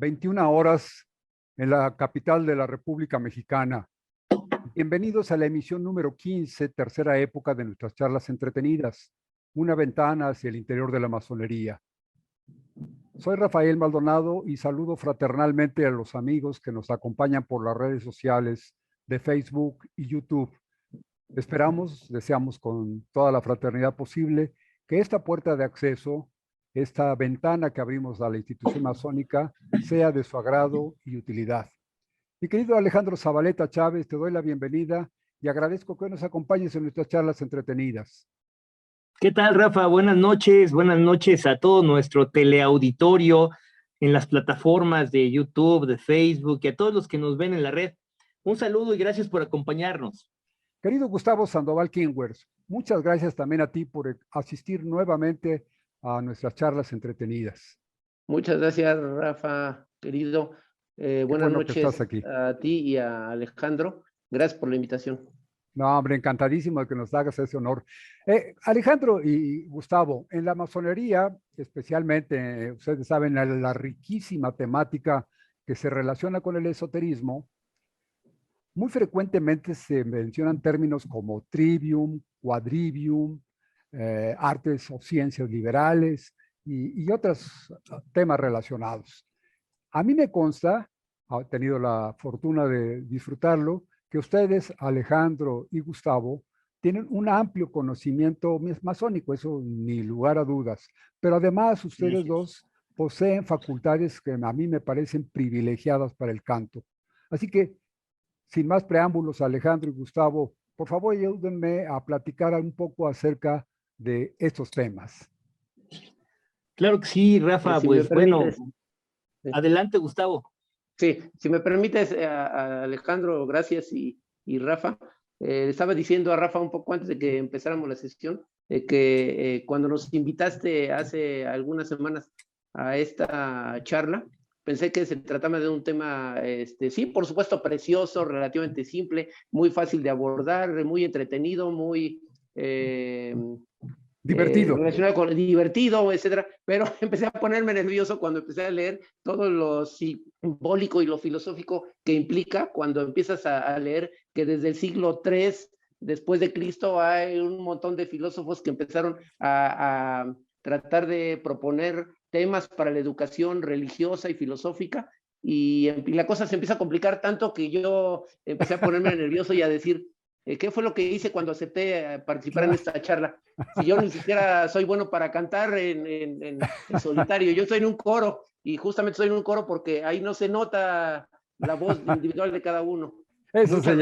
21 horas en la capital de la República Mexicana. Bienvenidos a la emisión número 15, tercera época de nuestras charlas entretenidas, una ventana hacia el interior de la masonería. Soy Rafael Maldonado y saludo fraternalmente a los amigos que nos acompañan por las redes sociales de Facebook y YouTube. Deseamos con toda la fraternidad posible que esta puerta de acceso, esta ventana que abrimos a la institución masónica, sea de su agrado y utilidad. Mi querido Alejandro Zabaleta Chávez, te doy la bienvenida y agradezco que nos acompañes en nuestras charlas entretenidas. ¿Qué tal, Rafa? Buenas noches a todo nuestro teleauditorio en las plataformas de YouTube, de Facebook y a todos los que nos ven en la red. Un saludo y gracias por acompañarnos. Querido Gustavo Sandoval Kingwers, muchas gracias también a ti por asistir nuevamente a nuestras charlas entretenidas. Muchas gracias, Rafa, querido. Buenas noches a ti y a Alejandro. Gracias por la invitación. No, hombre, encantadísimo de que nos hagas ese honor. Alejandro y Gustavo, en la masonería, especialmente, ustedes saben, la riquísima temática que se relaciona con el esoterismo, muy frecuentemente se mencionan términos como trivium, quadrivium, artes o ciencias liberales y otros temas relacionados. A mí me consta, he tenido la fortuna de disfrutarlo, que ustedes, Alejandro y Gustavo, tienen un amplio conocimiento masónico, eso ni lugar a dudas. Pero además ustedes dos poseen facultades que a mí me parecen privilegiadas para el canto. Así que, sin más preámbulos, Alejandro y Gustavo, por favor ayúdenme a platicar un poco acerca de estos temas. Claro que sí, Rafa, pues bueno, adelante, Gustavo. Sí, si me permites, Alejandro, gracias y Rafa. Estaba diciendo a Rafa un poco antes de que empezáramos la sesión, que cuando nos invitaste hace algunas semanas a esta charla, pensé que se trataba de un tema, sí, por supuesto, precioso, relativamente simple, muy fácil de abordar, muy entretenido, muy divertido. Relacionado con divertido, etcétera, pero empecé a ponerme nervioso cuando empecé a leer todo lo simbólico y lo filosófico que implica cuando empiezas a leer que desde el siglo III después de Cristo hay un montón de filósofos que empezaron a tratar de proponer temas para la educación religiosa y filosófica, y la cosa se empieza a complicar tanto que yo empecé a ponerme nervioso y a decir, ¿qué fue lo que hice cuando acepté participar en esta charla? Si yo ni siquiera soy bueno para cantar en solitario, yo estoy en un coro, y justamente estoy en un coro porque ahí no se nota la voz individual de cada uno. Eso se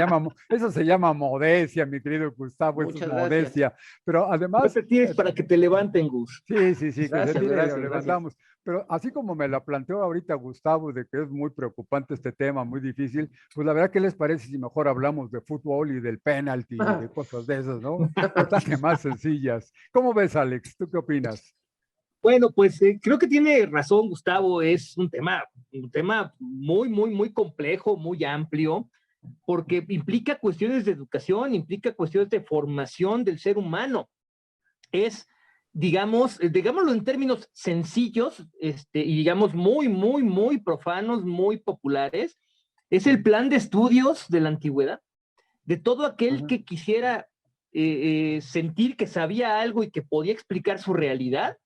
llama modestia, mi querido Gustavo, eso es modestia. Pero además... No te tires para que te levanten, Gus. Sí, gracias, que se tire y lo levantamos. Gracias. Pero así como me la planteó ahorita Gustavo, de que es muy preocupante este tema, muy difícil, pues la verdad, ¿qué les parece si mejor hablamos de fútbol y del penalti y de cosas de esas, ¿no? Bastante más sencillas. ¿Cómo ves, Alex? ¿Tú qué opinas? Bueno, pues creo que tiene razón Gustavo, es un tema muy complejo, muy amplio, porque implica cuestiones de educación, implica cuestiones de formación del ser humano. Es, digámoslo en términos sencillos, y digamos muy profanos, muy populares, es el plan de estudios de la antigüedad, de todo aquel que quisiera sentir que sabía algo y que podía explicar su realidad,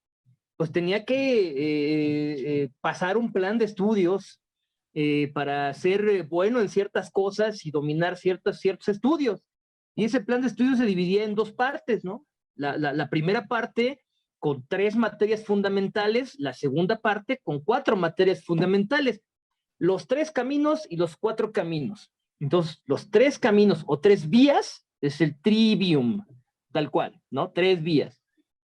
pues tenía que pasar un plan de estudios para ser bueno en ciertas cosas y dominar ciertos estudios. Y ese plan de estudios se dividía en dos partes, ¿no? La primera parte con 3 materias fundamentales, la segunda parte con 4 materias fundamentales, los 3 caminos y los 4 caminos. Entonces, los 3 caminos o 3 vías es el trivium, tal cual, ¿no? 3 vías.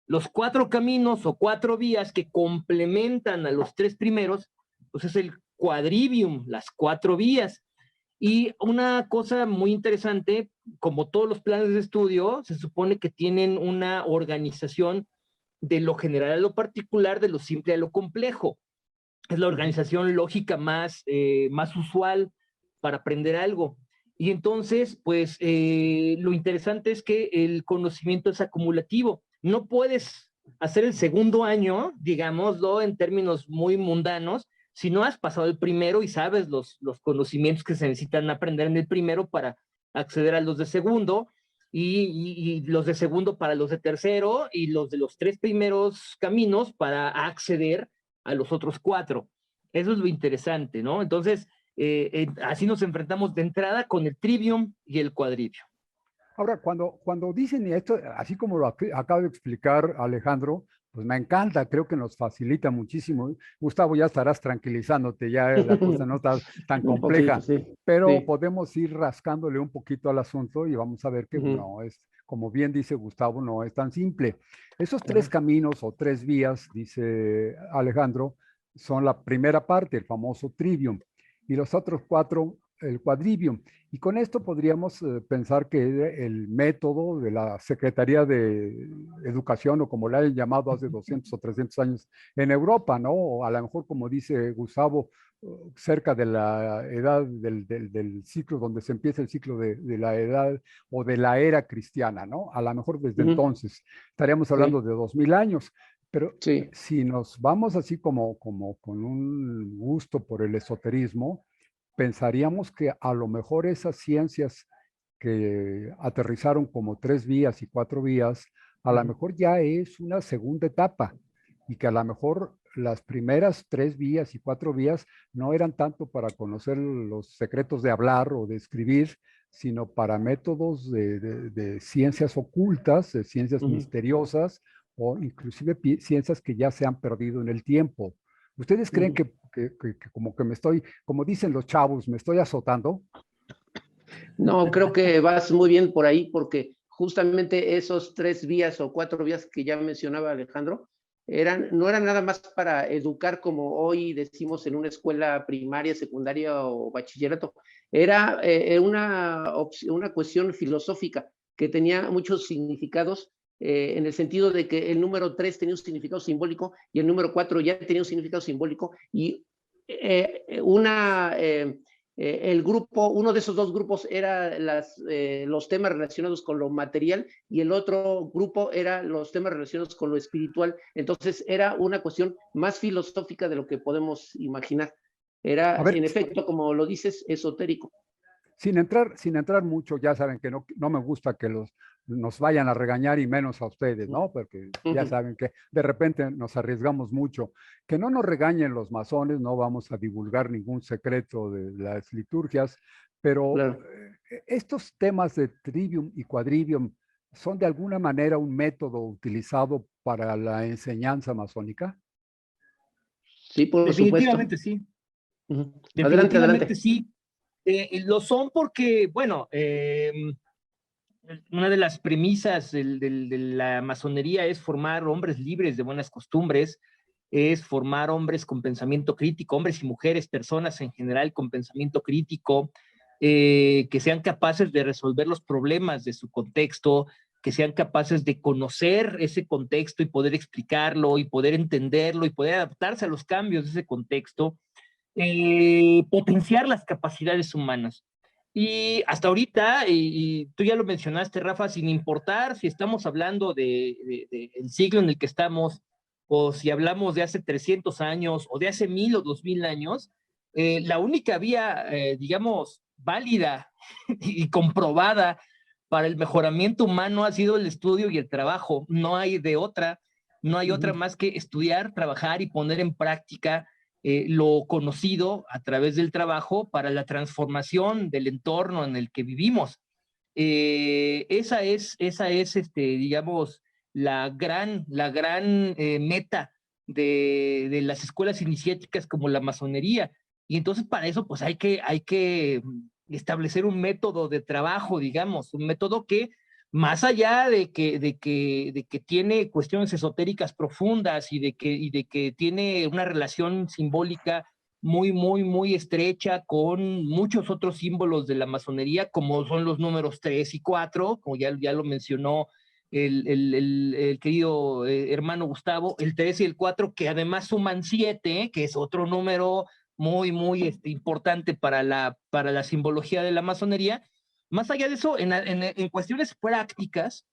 Los 4 caminos o 4 vías que complementan a los 3 primeros, pues es el quadrivium, las 4 vías. Y una cosa muy interesante, como todos los planes de estudio, se supone que tienen una organización de lo general a lo particular, de lo simple a lo complejo. Es la organización lógica más usual para aprender algo. Y entonces, pues, lo interesante es que el conocimiento es acumulativo. No puedes hacer el segundo año, digámoslo en términos muy mundanos, si no has pasado el primero y sabes los conocimientos que se necesitan aprender en el primero para acceder a los de segundo, y los de segundo para los de tercero, y los de los 3 primeros caminos para acceder a los otros 4. Eso es lo interesante, ¿no? Entonces, así nos enfrentamos de entrada con el trivium y el quadrivium. Ahora, cuando dicen esto, así como lo acaba de explicar Alejandro, pues me encanta, creo que nos facilita muchísimo. Gustavo, ya estarás tranquilizándote, ya la cosa no está tan Un compleja, poquito, sí. pero Sí. podemos ir rascándole un poquito al asunto y vamos a ver que Ujú. no es, como bien dice Gustavo, no es tan simple. Esos 3 Ajá. caminos o 3 vías, dice Alejandro, son la primera parte, el famoso trivium, y los otros 4, el quadrivium. Y con esto podríamos pensar que el método de la Secretaría de Educación, o como le hayan llamado hace 200 o 300 años en Europa, ¿no? O a lo mejor, como dice Gustavo, cerca de la edad del ciclo, donde se empieza el ciclo de la edad o de la era cristiana, ¿no? A lo mejor desde Ujú. entonces, estaríamos hablando Sí, de 2000 años, pero sí. si nos vamos así como con un gusto por el esoterismo, pensaríamos que a lo mejor esas ciencias que aterrizaron como 3 vías y 4 vías, a lo Ujú. mejor ya es una segunda etapa y que a lo mejor las primeras 3 vías y 4 vías no eran tanto para conocer los secretos de hablar o de escribir, sino para métodos de ciencias ocultas, de ciencias Ujú. misteriosas o inclusive ciencias que ya se han perdido en el tiempo. ¿Ustedes creen Ujú. que como que me estoy, como dicen los chavos, me estoy azotando? No, creo que vas muy bien por ahí porque justamente esos 3 vías o 4 vías que ya mencionaba Alejandro no eran nada más para educar como hoy decimos en una escuela primaria, secundaria o bachillerato. Era una cuestión filosófica que tenía muchos significados en el sentido de que el número 3 tenía un significado simbólico y el número 4 ya tenía un significado simbólico y el grupo, uno de esos 2 grupos era los temas relacionados con lo material y el otro grupo era los temas relacionados con lo espiritual. Entonces era una cuestión más filosófica de lo que podemos imaginar. A Era, ver, en efecto, como lo dices, esotérico. sin entrar mucho, ya saben que no me gusta que nos vayan a regañar y menos a ustedes, ¿no? Porque ya saben que de repente nos arriesgamos mucho. Que no nos regañen los masones, no vamos a divulgar ningún secreto de las liturgias, pero Claro. estos temas de trivium y quadrivium son de alguna manera un método utilizado para la enseñanza masónica. Sí, por supuesto. Definitivamente sí, Adelante, definitivamente adelante. sí. Lo son porque, bueno, una de las premisas de la masonería es formar hombres libres de buenas costumbres, es formar hombres con pensamiento crítico, hombres y mujeres, personas en general con pensamiento crítico, que sean capaces de resolver los problemas de su contexto, que sean capaces de conocer ese contexto y poder explicarlo y poder entenderlo y poder adaptarse a los cambios de ese contexto, potenciar las capacidades humanas. Y hasta ahorita, y tú ya lo mencionaste, Rafa, sin importar si estamos hablando el siglo en el que estamos, o si hablamos de hace 300 años, o de hace 1000 o 2000 años, la única vía, digamos, válida y comprobada para el mejoramiento humano ha sido el estudio y el trabajo. No hay de otra, no hay otra más que estudiar, trabajar y poner en práctica lo conocido a través del trabajo para la transformación del entorno en el que vivimos. Esa es digamos, la gran meta de las escuelas iniciáticas como la masonería. Y entonces para eso pues hay que establecer un método de trabajo, digamos, un método que más allá de que tiene cuestiones esotéricas profundas y de que tiene una relación simbólica muy, muy, muy estrecha con muchos otros símbolos de la masonería, como son los números 3 y 4, como ya lo mencionó el querido hermano Gustavo, el 3 y el 4, que además suman 7, que es otro número muy, muy importante para la simbología de la masonería. Más allá de eso, en cuestiones prácticas,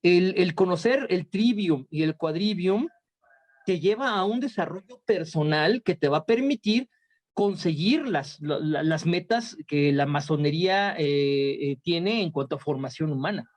el conocer el trivium y el quadrivium te lleva a un desarrollo personal que te va a permitir conseguir las metas que la masonería tiene en cuanto a formación humana.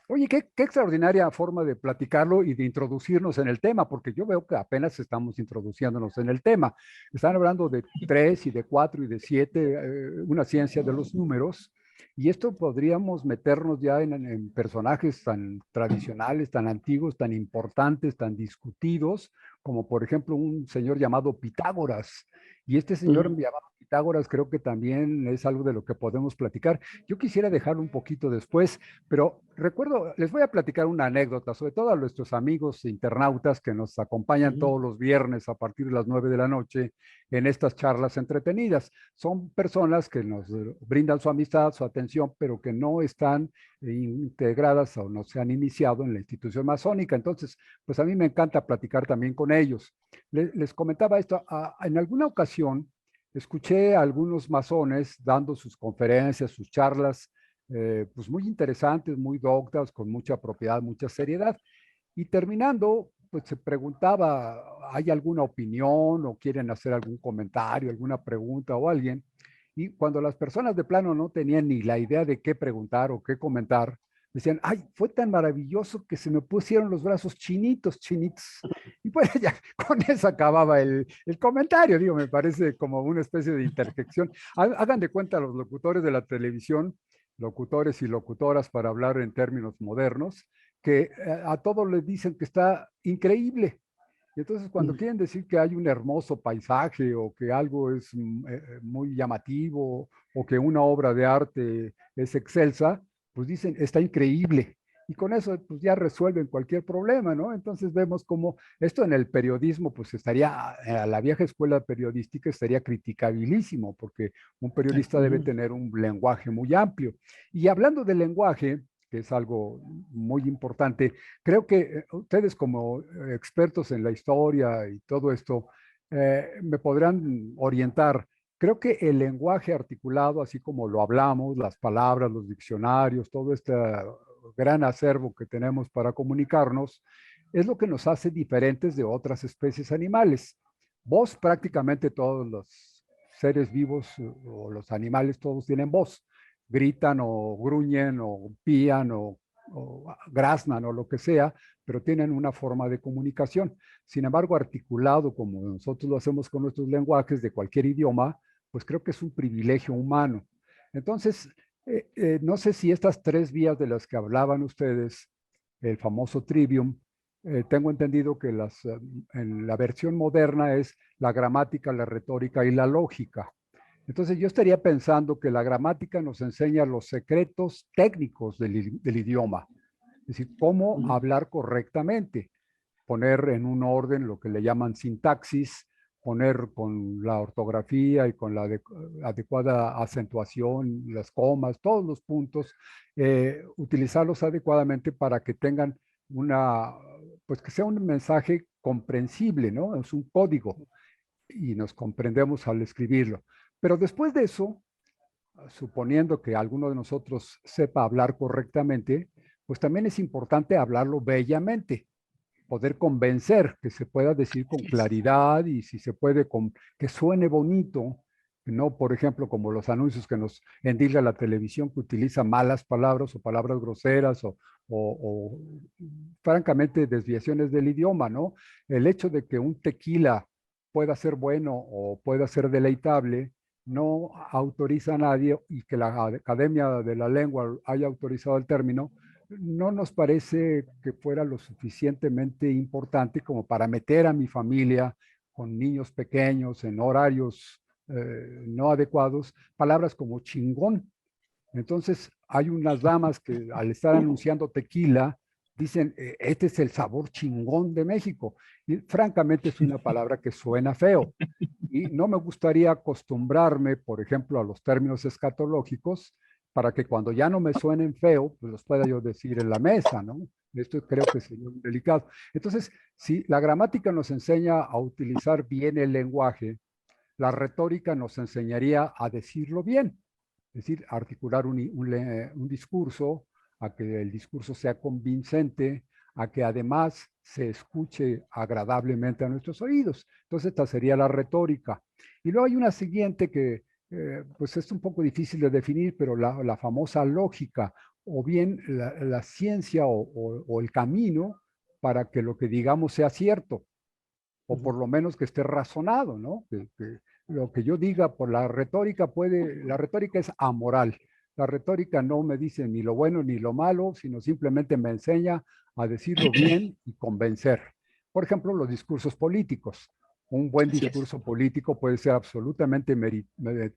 Oye, qué extraordinaria forma de platicarlo y de introducirnos en el tema, porque yo veo que apenas estamos introduciéndonos en el tema. Están hablando de 3 y de 4 y de 7, una ciencia de los números, y esto podríamos meternos ya en personajes tan tradicionales, tan antiguos, tan importantes, tan discutidos, como por ejemplo un señor llamado Pitágoras. Y este señor llamado Pitágoras creo que también es algo de lo que podemos platicar. Yo quisiera dejarlo un poquito después, pero recuerdo, les voy a platicar una anécdota, sobre todo a nuestros amigos internautas que nos acompañan todos los viernes a partir de las 9 de la noche en estas charlas entretenidas. Son personas que nos brindan su amistad, su atención, pero que no están integradas o no se han iniciado en la institución masónica. Entonces, pues a mí me encanta platicar también con ellos. Les comentaba esto, en alguna ocasión escuché a algunos masones dando sus conferencias, sus charlas, pues muy interesantes, muy doctas, con mucha propiedad, mucha seriedad. Y terminando, pues se preguntaba, ¿hay alguna opinión o quieren hacer algún comentario, alguna pregunta o alguien? Y cuando las personas de plano no tenían ni la idea de qué preguntar o qué comentar, decían, ay, fue tan maravilloso que se me pusieron los brazos chinitos, chinitos. Y pues ya con eso acababa el comentario, digo, me parece como una especie de interjección. Hagan de cuenta los locutores de la televisión, locutores y locutoras para hablar en términos modernos, que a todos les dicen que está increíble. Y entonces cuando quieren decir que hay un hermoso paisaje o que algo es muy llamativo o que una obra de arte es excelsa, pues dicen, está increíble. Y con eso pues ya resuelven cualquier problema, ¿no? Entonces vemos como esto en el periodismo pues estaría, a la vieja escuela periodística estaría criticabilísimo porque un periodista debe tener un lenguaje muy amplio. Y hablando de lenguaje, que es algo muy importante, creo que ustedes como expertos en la historia y todo esto, me podrán orientar. Creo que el lenguaje articulado, así como lo hablamos, las palabras, los diccionarios, todo este gran acervo que tenemos para comunicarnos, es lo que nos hace diferentes de otras especies animales. Voz, prácticamente todos los seres vivos o los animales, todos tienen voz. Gritan o gruñen o pían o graznan o lo que sea, pero tienen una forma de comunicación. Sin embargo, articulado como nosotros lo hacemos con nuestros lenguajes de cualquier idioma, pues creo que es un privilegio humano. Entonces, no sé si estas 3 vías de las que hablaban ustedes, el famoso trivium, tengo entendido que en la versión moderna es la gramática, la retórica y la lógica. Entonces yo estaría pensando que la gramática nos enseña los secretos técnicos del idioma, es decir, cómo hablar correctamente, poner en un orden lo que le llaman sintaxis, poner con la ortografía y con la adecuada acentuación, las comas, todos los puntos, utilizarlos adecuadamente para que tengan pues que sea un mensaje comprensible, ¿no? Es un código y nos comprendemos al escribirlo. Pero después de eso, suponiendo que alguno de nosotros sepa hablar correctamente, pues también es importante hablarlo bellamente, poder convencer, que se pueda decir con claridad y si se puede, que suene bonito, no, por ejemplo, como los anuncios que nos endilga la televisión que utiliza malas palabras o palabras groseras o francamente desviaciones del idioma, ¿no? El hecho de que un tequila pueda ser bueno o pueda ser deleitable no autoriza a nadie y que la Academia de la Lengua haya autorizado el término, no nos parece que fuera lo suficientemente importante como para meter a mi familia con niños pequeños en horarios no adecuados, palabras como chingón. Entonces, hay unas damas que al estar anunciando tequila, dicen, este es el sabor chingón de México. Y francamente es una palabra que suena feo. Y no me gustaría acostumbrarme, por ejemplo, a los términos escatológicos para que cuando ya no me suenen feo, pues los pueda yo decir en la mesa, ¿no? Esto creo que es muy delicado. Entonces, si la gramática nos enseña a utilizar bien el lenguaje, la retórica nos enseñaría a decirlo bien, es decir, articular un discurso, a que el discurso sea convincente, a que además se escuche agradablemente a nuestros oídos. Entonces, esta sería la retórica. Y luego hay una siguiente que, pues es un poco difícil de definir, pero la famosa lógica, o bien la ciencia o el camino para que lo que digamos sea cierto, o por lo menos que esté razonado, ¿no? Que lo que yo diga por la retórica la retórica es amoral. La retórica no me dice ni lo bueno ni lo malo, sino simplemente me enseña a decirlo bien y convencer. Por ejemplo, los discursos políticos. Un buen discurso político puede ser absolutamente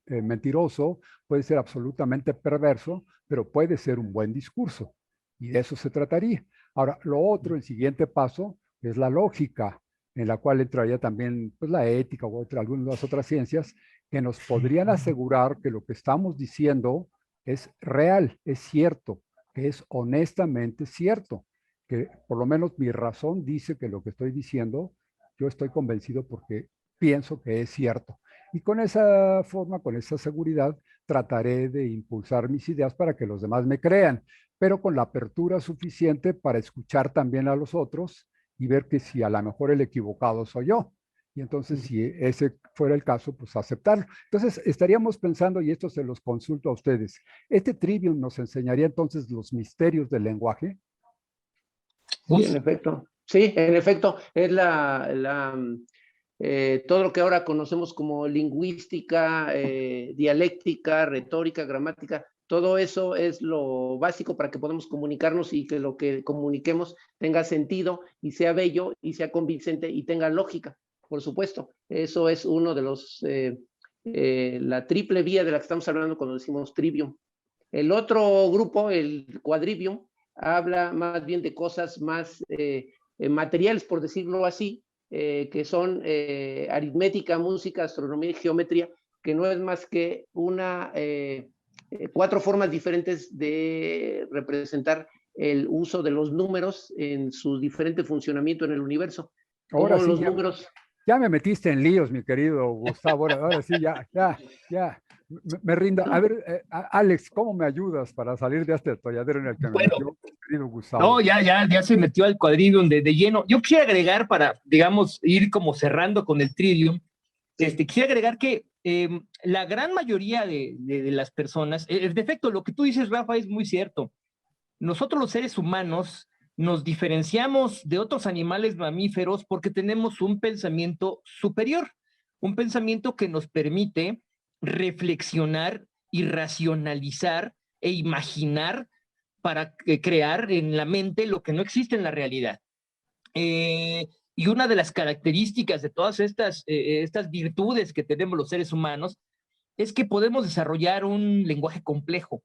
mentiroso, puede ser absolutamente perverso, pero puede ser un buen discurso. Y de eso se trataría. Ahora, lo otro, el siguiente paso, es la lógica, en la cual entraría también pues, la ética o algunas de las otras ciencias, que nos podrían asegurar que lo que estamos diciendo es real, es cierto, que es honestamente cierto, que por lo menos mi razón dice que lo que estoy diciendo, yo estoy convencido porque pienso que es cierto. Y con esa forma, con esa seguridad, trataré de impulsar mis ideas para que los demás me crean, pero con la apertura suficiente para escuchar también a los otros y ver que si a lo mejor el equivocado soy yo. Y entonces, si ese fuera el caso, pues aceptarlo. Entonces, estaríamos pensando, y esto se los consulto a ustedes, ¿este trivium nos enseñaría entonces los misterios del lenguaje? Sí, en efecto. Sí, en efecto, es todo lo que ahora conocemos como lingüística, dialéctica, retórica, gramática, todo eso es lo básico para que podamos comunicarnos y que lo que comuniquemos tenga sentido y sea bello y sea convincente y tenga lógica, por supuesto. Eso es uno de la triple vía de la que estamos hablando cuando decimos trivium. El otro grupo, el quadrivium, habla más bien de cosas más materiales, por decirlo así, que son aritmética, música, astronomía y geometría, que no es más que cuatro formas diferentes de representar el uso de los números en su diferente funcionamiento en el universo. Ahora Como sí, los números... ya me metiste en líos, mi querido Gustavo. Ahora sí, ya. Me rindo. A ver, Alex, ¿cómo me ayudas para salir de este atolladero en el que me Bueno, metió, querido Gustavo? no, ya se metió al Quadrivium de lleno. Yo quisiera agregar para, digamos, ir como cerrando con el Trivium, quisiera agregar que la gran mayoría de las personas, en efecto, lo que tú dices, Rafa, es muy cierto. Nosotros los seres humanos nos diferenciamos de otros animales mamíferos porque tenemos un pensamiento superior, un pensamiento que nos permite reflexionar y racionalizar e imaginar para crear en la mente lo que no existe en la realidad. Y una de las características de todas estas virtudes que tenemos los seres humanos es que podemos desarrollar un lenguaje complejo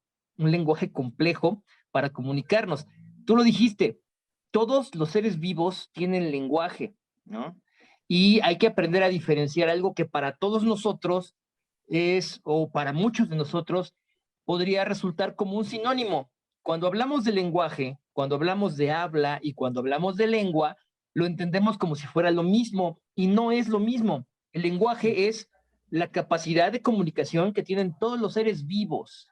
para comunicarnos. Tú lo dijiste, todos los seres vivos tienen lenguaje, ¿no? Y hay que aprender a diferenciar algo que para todos nosotros o para muchos de nosotros, podría resultar como un sinónimo. Cuando hablamos de lenguaje, cuando hablamos de habla y cuando hablamos de lengua, lo entendemos como si fuera lo mismo y no es lo mismo. El lenguaje es la capacidad de comunicación que tienen todos los seres vivos.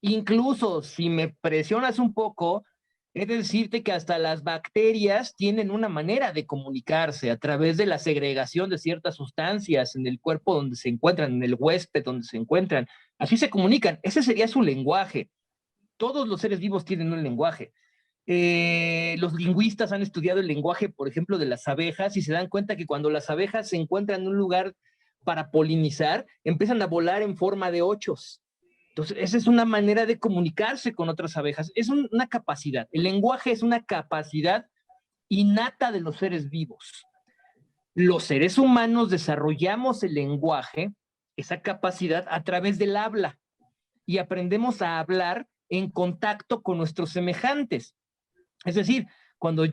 Incluso si me presionas un poco, es decirte que hasta las bacterias tienen una manera de comunicarse a través de la segregación de ciertas sustancias en el cuerpo donde se encuentran, en el huésped donde se encuentran. Así se comunican. Ese sería su lenguaje. Todos los seres vivos tienen un lenguaje. Los lingüistas han estudiado el lenguaje, por ejemplo, de las abejas y se dan cuenta que cuando las abejas se encuentran en un lugar para polinizar, empiezan a volar en forma de ochos. Entonces, esa es una manera de comunicarse con otras abejas. Es una capacidad. El lenguaje es una capacidad innata de los seres vivos. Los seres humanos desarrollamos el lenguaje, esa capacidad, a través del habla y aprendemos a hablar en contacto con nuestros semejantes. Es decir, cuando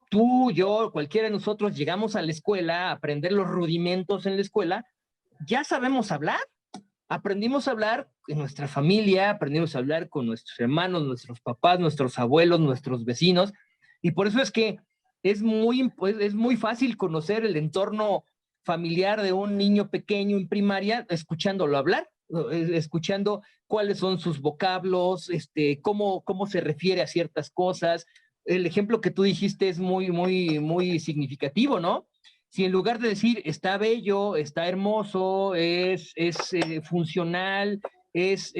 tú, yo, cualquiera de nosotros llegamos a la escuela a aprender los rudimentos en la escuela, ya sabemos hablar. Aprendimos a hablar en nuestra familia, aprendimos a hablar con nuestros hermanos, nuestros papás, nuestros abuelos, nuestros vecinos, y por eso es que es muy fácil conocer el entorno familiar de un niño pequeño en primaria escuchándolo hablar, escuchando cuáles son sus vocablos, cómo se refiere a ciertas cosas, el ejemplo que tú dijiste es muy significativo, ¿no? Si en lugar de decir está bello, está hermoso, es funcional, es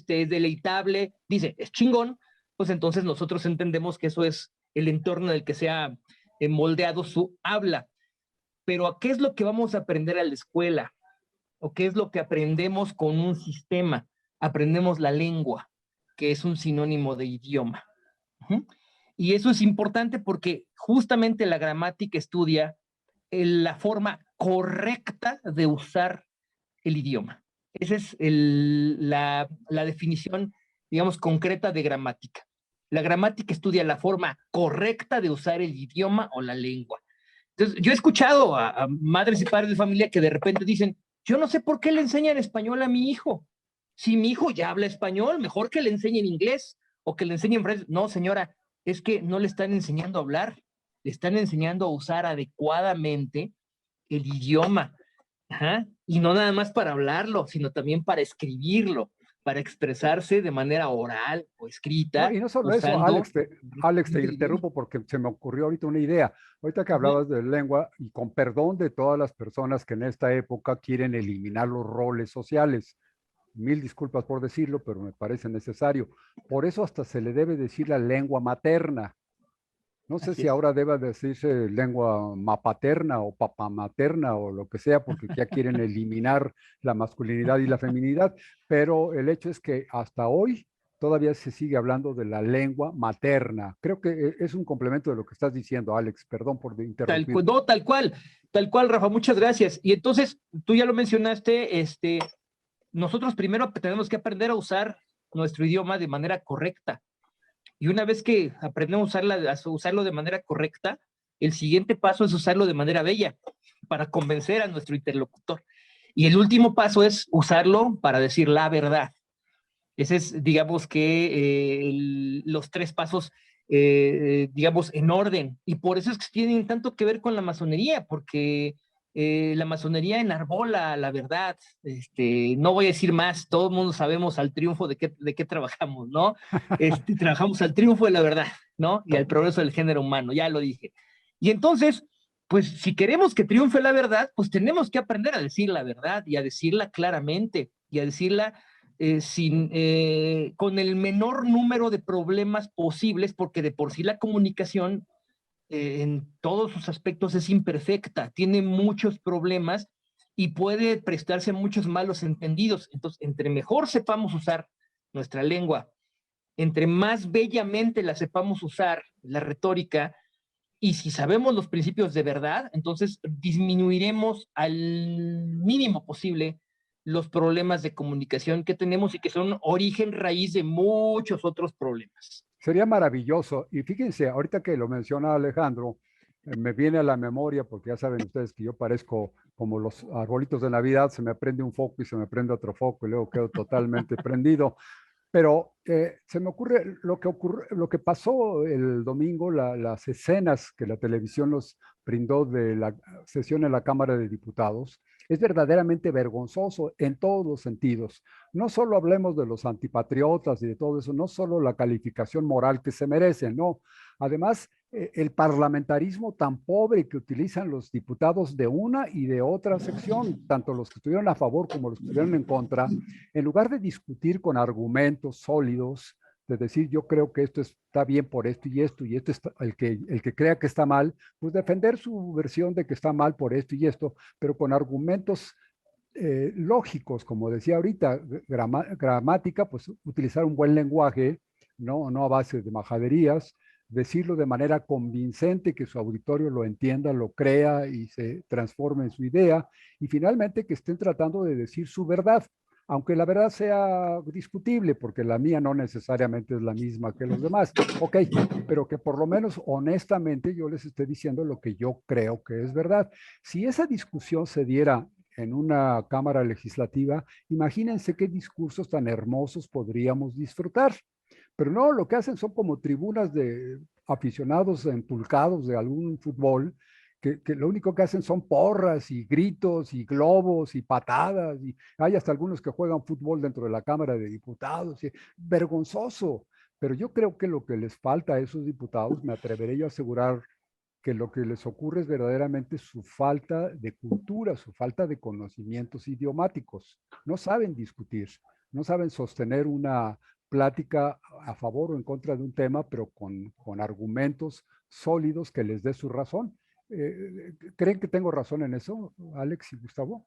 deleitable, dice es chingón, pues entonces nosotros entendemos que eso es el entorno en el que se ha moldeado su habla. Pero ¿a qué es lo que vamos a aprender a la escuela? ¿O qué es lo que aprendemos con un sistema? Aprendemos la lengua, que es un sinónimo de idioma. Uh-huh. Y eso es importante porque justamente la gramática estudia la forma correcta de usar el idioma. Esa es la definición, digamos, concreta de gramática. La gramática estudia la forma correcta de usar el idioma o la lengua. Entonces, yo he escuchado a madres y padres de familia que de repente dicen, yo no sé por qué le enseñan español a mi hijo. Si mi hijo ya habla español, mejor que le enseñen inglés o que le enseñen francés. No, señora, es que no le están enseñando a hablar, le están enseñando a usar adecuadamente el idioma. Ajá. Y no nada más para hablarlo, sino también para escribirlo, para expresarse de manera oral o No, escrita. y no solo eso, Alex, te interrumpo porque se me ocurrió ahorita una idea. Ahorita que hablabas de lengua, y con perdón de todas las personas que en esta época quieren eliminar los roles sociales, mil disculpas por decirlo, pero me parece necesario. Por eso hasta se le debe decir la lengua materna. No sé Así si es. ahora deba decirse lengua mapaterna o papamaterna o lo que sea, porque ya quieren eliminar la masculinidad y la feminidad, pero el hecho es que hasta hoy todavía se sigue hablando de la lengua materna. Creo que es un complemento de lo que estás diciendo, Alex. Perdón por interrumpir. No, tal cual, Rafa, muchas gracias. Y entonces, tú ya lo mencionaste, nosotros primero tenemos que aprender a usar nuestro idioma de manera correcta. Y una vez que aprendemos a usarlo de manera correcta, el siguiente paso es usarlo de manera bella para convencer a nuestro interlocutor. Y el último paso es usarlo para decir la verdad. Ese es, digamos que los tres pasos, digamos, en orden. Y por eso es que tienen tanto que ver con la masonería, porque la masonería enarbola la verdad. No voy a decir más, todo el mundo sabemos al triunfo de qué trabajamos, ¿no? Trabajamos al triunfo de la verdad, ¿no? Y al progreso del género humano, ya lo dije. Y entonces, pues si queremos que triunfe la verdad, pues tenemos que aprender a decir la verdad y a decirla claramente y a decirla con el menor número de problemas posibles, porque de por sí la comunicación en todos sus aspectos es imperfecta, tiene muchos problemas y puede prestarse a muchos malos entendidos. Entonces, entre mejor sepamos usar nuestra lengua, entre más bellamente la sepamos usar, la retórica, y si sabemos los principios de verdad, entonces disminuiremos al mínimo posible los problemas de comunicación que tenemos y que son origen raíz de muchos otros problemas. Sería maravilloso. Y fíjense, ahorita que lo menciona Alejandro, me viene a la memoria, porque ya saben ustedes que yo parezco como los arbolitos de Navidad, se me prende un foco y se me prende otro foco y luego quedo totalmente prendido. Pero se me ocurre lo que pasó el domingo, las escenas que la televisión nos brindó de la sesión en la Cámara de Diputados, es verdaderamente vergonzoso en todos los sentidos. No solo hablemos de los antipatriotas y de todo eso, no solo la calificación moral que se merecen, no. Además, el parlamentarismo tan pobre que utilizan los diputados de una y de otra sección, tanto los que estuvieron a favor como los que estuvieron en contra, en lugar de discutir con argumentos sólidos, de decir yo creo que esto está bien por esto y esto está, el que crea que está mal, pues defender su versión de que está mal por esto y esto, pero con argumentos lógicos, como decía ahorita, gramática, pues utilizar un buen lenguaje, no a base de majaderías, decirlo de manera convincente, que su auditorio lo entienda, lo crea y se transforme en su idea, y finalmente que estén tratando de decir su verdad, aunque la verdad sea discutible, porque la mía no necesariamente es la misma que los demás, ok, pero que por lo menos honestamente yo les esté diciendo lo que yo creo que es verdad. Si esa discusión se diera en una cámara legislativa, imagínense qué discursos tan hermosos podríamos disfrutar. Pero no, lo que hacen son como tribunas de aficionados empulcados de algún fútbol, que lo único que hacen son porras y gritos y globos y patadas. Y hay hasta algunos que juegan fútbol dentro de la Cámara de Diputados. Vergonzoso. Pero yo creo que lo que les falta a esos diputados, me atreveré yo a asegurar que lo que les ocurre es verdaderamente su falta de cultura, su falta de conocimientos idiomáticos. No saben discutir, no saben sostener una plática a favor o en contra de un tema, pero con argumentos sólidos que les dé su razón. ¿Creen que tengo razón en eso, Alex y Gustavo?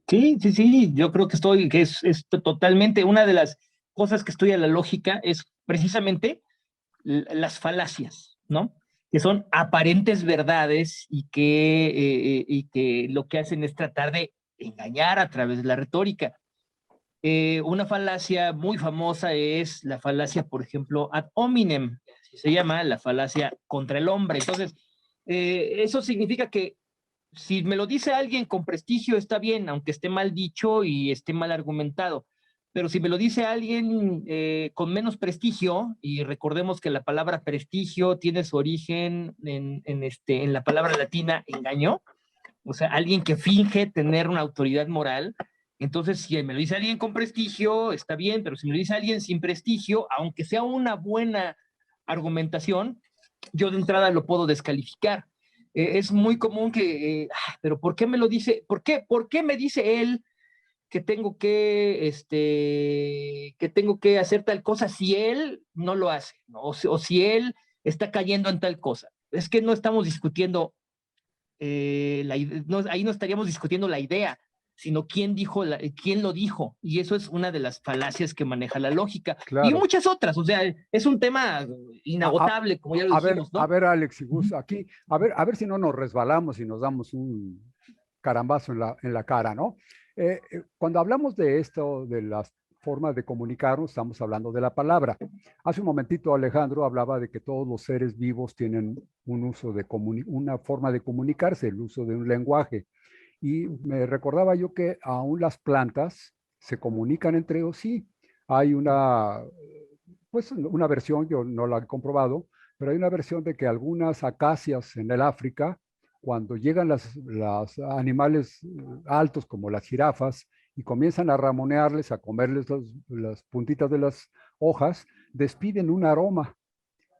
Sí, sí, sí, yo creo que es totalmente una de las cosas que estudia la lógica es precisamente las falacias, ¿no? Que son aparentes verdades y que lo que hacen es tratar de engañar a través de la retórica. Una falacia muy famosa es la falacia, por ejemplo, ad hominem, así se llama, la falacia contra el hombre. Entonces, eso significa que si me lo dice alguien con prestigio, está bien, aunque esté mal dicho y esté mal argumentado. Pero si me lo dice alguien con menos prestigio, y recordemos que la palabra prestigio tiene su origen en la palabra latina engaño, o sea, alguien que finge tener una autoridad moral. Entonces, si me lo dice alguien con prestigio, está bien, pero si me lo dice alguien sin prestigio, aunque sea una buena argumentación, yo de entrada lo puedo descalificar. Es muy común pero ¿por qué me lo dice? ¿Por qué me dice él que tengo que hacer tal cosa si él no lo hace, ¿no? O si él está cayendo en tal cosa? Es que no estamos discutiendo, ahí no estaríamos discutiendo la idea, sino quién lo dijo. Y eso es una de las falacias que maneja la lógica. Y Claro. muchas otras, o sea, es un tema inagotable, como ya lo dijimos, A ¿no? ver, Alex y Gus, aquí, a ver si no nos resbalamos y nos damos un carambazo en la cara, ¿no? Cuando hablamos de esto, de las formas de comunicarnos, estamos hablando de la palabra. Hace un momentito Alejandro hablaba de que todos los seres vivos tienen un uso de una forma de comunicarse, el uso de un lenguaje. Y me recordaba yo que aún las plantas se comunican entre ellos, sí. Hay pues una versión, yo no la he comprobado, pero hay una versión de que algunas acacias en el África, cuando llegan las animales altos como las jirafas y comienzan a ramonearles, a comerles las puntitas de las hojas, despiden un aroma.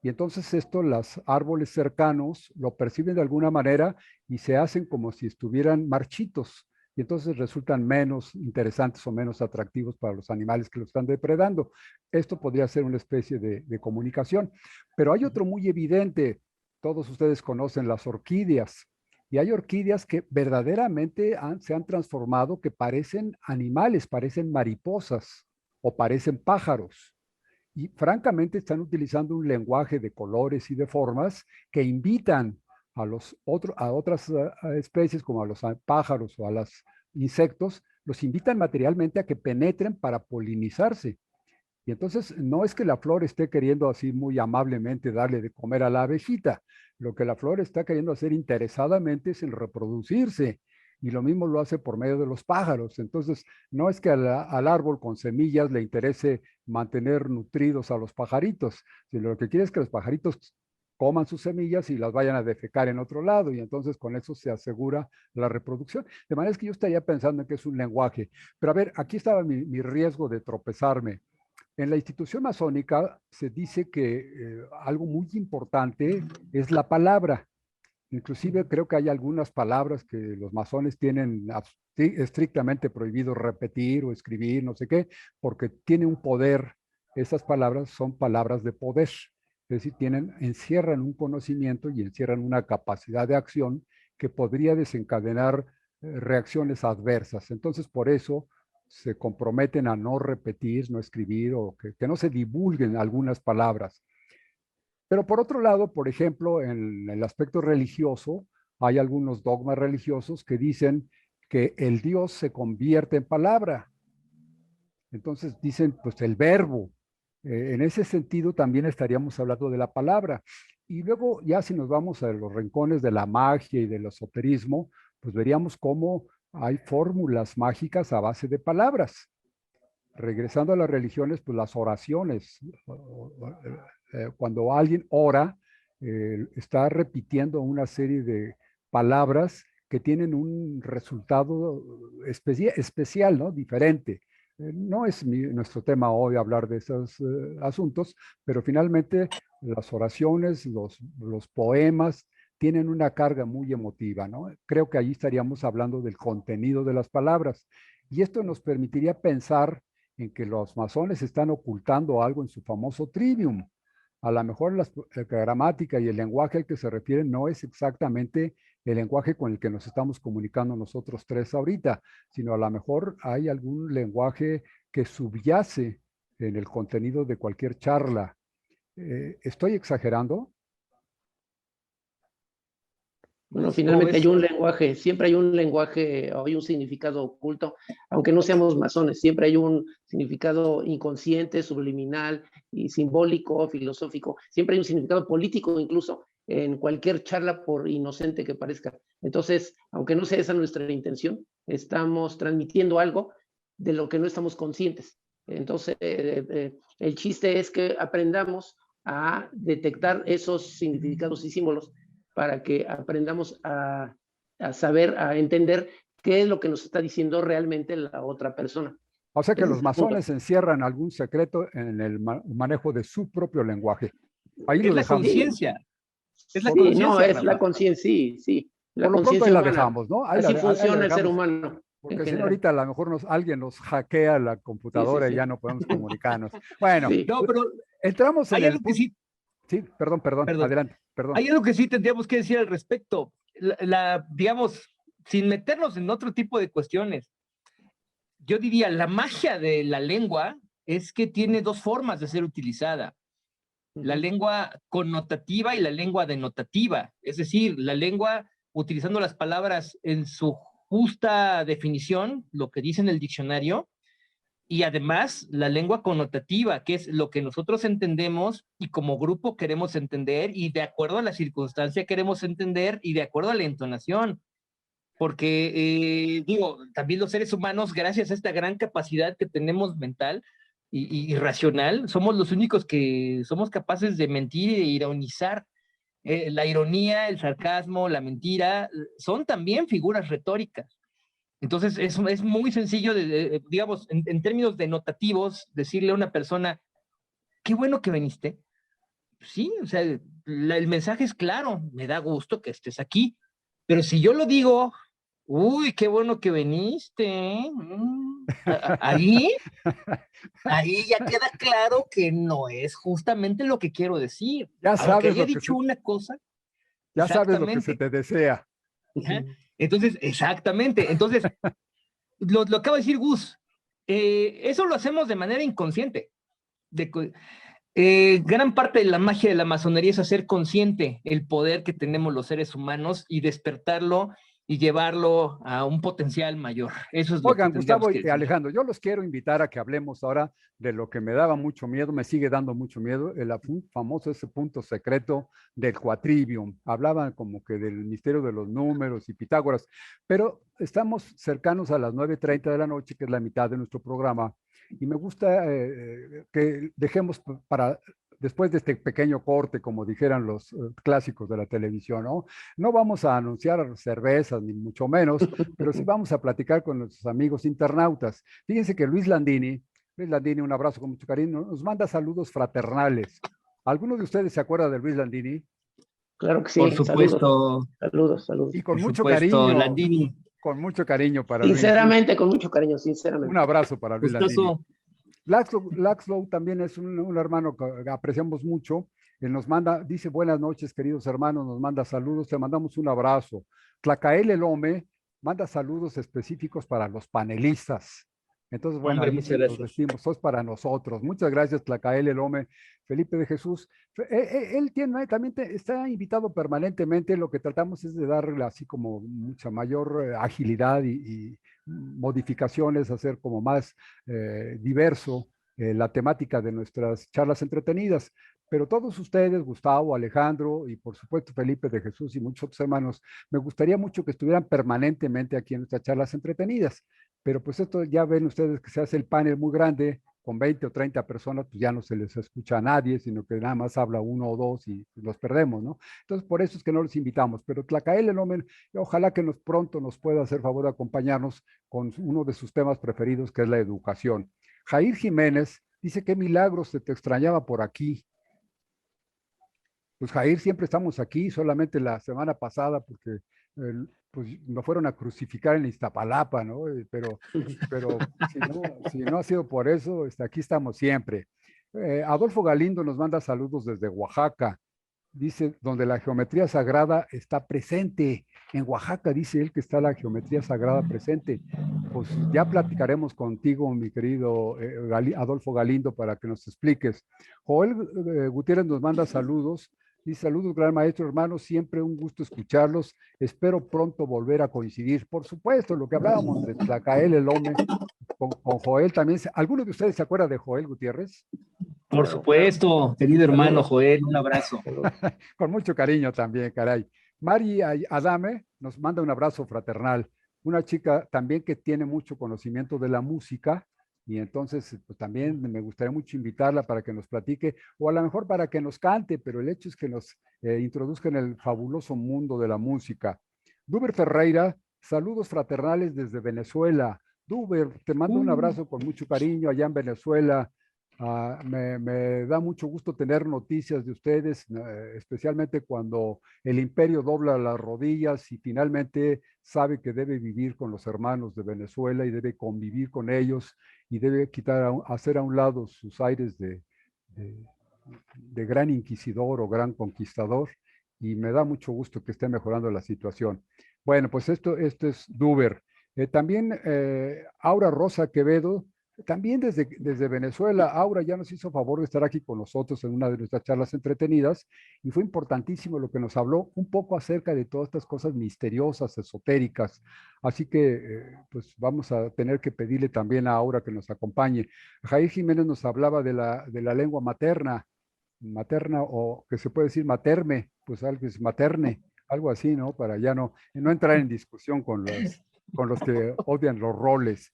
Y entonces esto, los árboles cercanos lo perciben de alguna manera y se hacen como si estuvieran marchitos. Y entonces resultan menos interesantes o menos atractivos para los animales que lo están depredando. Esto podría ser una especie de comunicación. Pero hay otro muy evidente. Todos ustedes conocen las orquídeas. Y hay orquídeas que verdaderamente se han transformado, que parecen animales, parecen mariposas o parecen pájaros. Y francamente están utilizando un lenguaje de colores y de formas que invitan a otras especies como a los pájaros o a los insectos, los invitan materialmente a que penetren para polinizarse. Y entonces no es que la flor esté queriendo así muy amablemente darle de comer a la abejita. Lo que la flor está queriendo hacer interesadamente es en reproducirse. Y lo mismo lo hace por medio de los pájaros. Entonces, no es que al árbol con semillas le interese mantener nutridos a los pajaritos, sino lo que quiere es que los pajaritos coman sus semillas y las vayan a defecar en otro lado. Y entonces con eso se asegura la reproducción. De manera que yo estaría pensando en que es un lenguaje. Pero a ver, aquí estaba mi riesgo de tropezarme. En la institución masónica se dice que algo muy importante es la palabra. Inclusive creo que hay algunas palabras que los masones tienen estrictamente prohibido repetir o escribir, no sé qué, porque tiene un poder. Esas palabras son palabras de poder. Es decir, encierran un conocimiento y encierran una capacidad de acción que podría desencadenar reacciones adversas. Entonces, por eso se comprometen a no repetir, no escribir o que no se divulguen algunas palabras. Pero por otro lado, por ejemplo, en el aspecto religioso, hay algunos dogmas religiosos que dicen que el Dios se convierte en palabra. Entonces dicen, pues el verbo. En ese sentido también estaríamos hablando de la palabra. Y luego ya si nos vamos a los rincones de la magia y del esoterismo, pues veríamos cómo hay fórmulas mágicas a base de palabras. Regresando a las religiones, pues las oraciones. Cuando alguien ora, está repitiendo una serie de palabras que tienen un resultado especial, ¿no? Diferente. No es nuestro tema hoy hablar de esos asuntos, pero finalmente las oraciones, los poemas tienen una carga muy emotiva, ¿no? Creo que allí estaríamos hablando del contenido de las palabras. Y esto nos permitiría pensar en que los masones están ocultando algo en su famoso trivium. A lo mejor la gramática y el lenguaje al que se refieren no es exactamente el lenguaje con el que nos estamos comunicando nosotros tres ahorita, sino a lo mejor hay algún lenguaje que subyace en el contenido de cualquier charla. ¿Estoy exagerando? Bueno, ¿Cómo finalmente hay ves? un lenguaje, siempre hay un lenguaje o hay un significado oculto, aunque no seamos masones, siempre hay un significado inconsciente, subliminal y simbólico, filosófico, siempre hay un significado político incluso en cualquier charla por inocente que parezca. Entonces, aunque no sea esa nuestra intención, estamos transmitiendo algo de lo que no estamos conscientes. Entonces, el chiste es que aprendamos a detectar esos significados y símbolos para que aprendamos a saber, a entender qué es lo que nos está diciendo realmente la otra persona. O sea que Ese los es el punto. masones encierran algún secreto en el manejo de su propio lenguaje. Ahí Es lo la dejamos. Sí, conciencia, es la sí, no, conciencia, es la Rafa. conciencia, sí, sí, la Por lo pronto ahí conciencia la humana. dejamos, ¿no? Así Ahí la funciona el ser dejamos, humano en porque si no general. ahorita a lo mejor alguien nos hackea la Sí, sí, computadora y sí. ya no podemos comunicarnos. Bueno, Sí. No, pero entramos en hay el algo que punto. sí, Sí, perdón, perdón, adelante, perdón. hay algo que sí tendríamos que decir al respecto. Digamos, sin meternos en otro tipo de cuestiones, yo diría, la magia de la lengua es que tiene dos formas de ser utilizada. La lengua connotativa y la lengua denotativa, es decir, la lengua utilizando las palabras en su justa definición, lo que dice en el diccionario, y además la lengua connotativa, que es lo que nosotros entendemos y como grupo queremos entender y de acuerdo a la circunstancia queremos entender y de acuerdo a la entonación. Porque, digo, también los seres humanos, gracias a esta gran capacidad que tenemos mental y racional, somos los únicos que somos capaces de mentir y de ironizar. La ironía, el sarcasmo, la mentira, son también figuras retóricas. Entonces, es muy sencillo, digamos, en términos denotativos, decirle a una persona, qué bueno que viniste. Sí, o sea, el mensaje es claro, me da gusto que estés aquí. Pero si yo lo digo, uy, qué bueno que viniste, ¿eh? Ahí ya queda claro que no es justamente lo que quiero decir. Ya Aunque sabes haya lo que dicho se, una cosa, ya sabes lo que se exactamente. te desea. Ajá. Entonces, exactamente. Entonces, lo acaba de decir Gus. Eso lo hacemos de manera inconsciente. Gran parte de la magia de la masonería es hacer consciente el poder que tenemos los seres humanos y despertarlo y llevarlo a un potencial mayor. Eso es lo que Oigan, tendríamos Gustavo que y decir. Alejandro, yo los quiero invitar a que hablemos ahora de lo que me daba mucho miedo, me sigue dando mucho miedo, el famoso ese punto secreto del quatrivium. Hablaban como que del misterio de los números y Pitágoras, pero estamos cercanos a las 9:30 de la noche, que es la mitad de nuestro programa, y me gusta que dejemos para después de este pequeño corte, como dijeran los clásicos de la televisión, ¿no? No vamos a anunciar cervezas, ni mucho menos, pero sí vamos a platicar con nuestros amigos internautas. Fíjense que Luis Landini, un abrazo con mucho cariño, nos manda saludos fraternales. ¿Alguno de ustedes se acuerda de Luis Landini? Claro que Por sí. Saludos, supuesto, saludos, Y saludos. por supuesto, Landini. con mucho cariño para Luis. Sinceramente, con mucho cariño, Un sinceramente. abrazo para Luis Landini. Gustoso. Laxlow también es un hermano que apreciamos mucho. Él nos manda, dice buenas noches, queridos hermanos, nos manda saludos, te mandamos un abrazo. Tlacael Elome manda saludos específicos para los panelistas. Entonces, bueno, Hombre, ahí muchas sí nos gracias. decimos, sos para nosotros. Muchas gracias, Tlacael Elome. Felipe de Jesús. Él tiene, también está invitado permanentemente. Lo que tratamos es de darle así como mucha mayor agilidad y modificaciones, hacer como más diverso la temática de nuestras charlas entretenidas. Pero todos ustedes, Gustavo, Alejandro y por supuesto Felipe de Jesús y muchos otros hermanos, me gustaría mucho que estuvieran permanentemente aquí en nuestras charlas entretenidas. Pero pues esto ya ven ustedes que se hace el panel muy grande con 20 o 30 personas, pues ya no se les escucha a nadie, sino que nada más habla uno o dos y los perdemos, ¿no? Entonces, por eso es que no los invitamos. Pero Tlacael Elomen, ojalá que pronto nos pueda hacer favor de acompañarnos con uno de sus temas preferidos, que es la educación. Jair Jiménez dice, qué milagros, se te extrañaba por aquí. Pues Jair, siempre estamos aquí, solamente la semana pasada, porque pues nos fueron a crucificar en Iztapalapa, ¿no? Pero si no ha sido por eso, aquí estamos siempre. Adolfo Galindo nos manda saludos desde Oaxaca. Dice, donde la geometría sagrada está presente. En Oaxaca dice él que está la geometría sagrada presente. Pues ya platicaremos contigo, mi querido Adolfo Galindo, para que nos expliques. Joel Gutiérrez nos manda saludos. Dice, saludos, gran maestro, hermano, siempre un gusto escucharlos. Espero pronto volver a coincidir. Por supuesto, lo que hablábamos de Tlacael el Hombre, con Joel también. ¿Alguno de ustedes se acuerda de Joel Gutiérrez? Por supuesto, querido hermano Joel, un abrazo. Con mucho cariño también, caray. Mari Adame nos manda un abrazo fraternal. Una chica también que tiene mucho conocimiento de la música, y entonces pues, también me gustaría mucho invitarla para que nos platique, o a lo mejor para que nos cante, pero el hecho es que nos introduzca en el fabuloso mundo de la música. Duber Ferreira, saludos fraternales desde Venezuela. Duber, te mando un abrazo con mucho cariño allá en Venezuela. Me da mucho gusto tener noticias de ustedes, especialmente cuando el imperio dobla las rodillas y finalmente sabe que debe vivir con los hermanos de Venezuela y debe convivir con ellos y debe hacer a un lado sus aires de gran inquisidor o gran conquistador, y me da mucho gusto que esté mejorando la situación. Bueno, pues esto es Duber. También Aura Rosa Quevedo, también desde Venezuela. Aura ya nos hizo favor de estar aquí con nosotros en una de nuestras charlas entretenidas y fue importantísimo lo que nos habló un poco acerca de todas estas cosas misteriosas, esotéricas. Así que pues vamos a tener que pedirle también a Aura que nos acompañe. Jair Jiménez nos hablaba de la lengua materna o que se puede decir materme, pues algo es materne, algo así, ¿no? Para ya no entrar en discusión con los que odian los roles.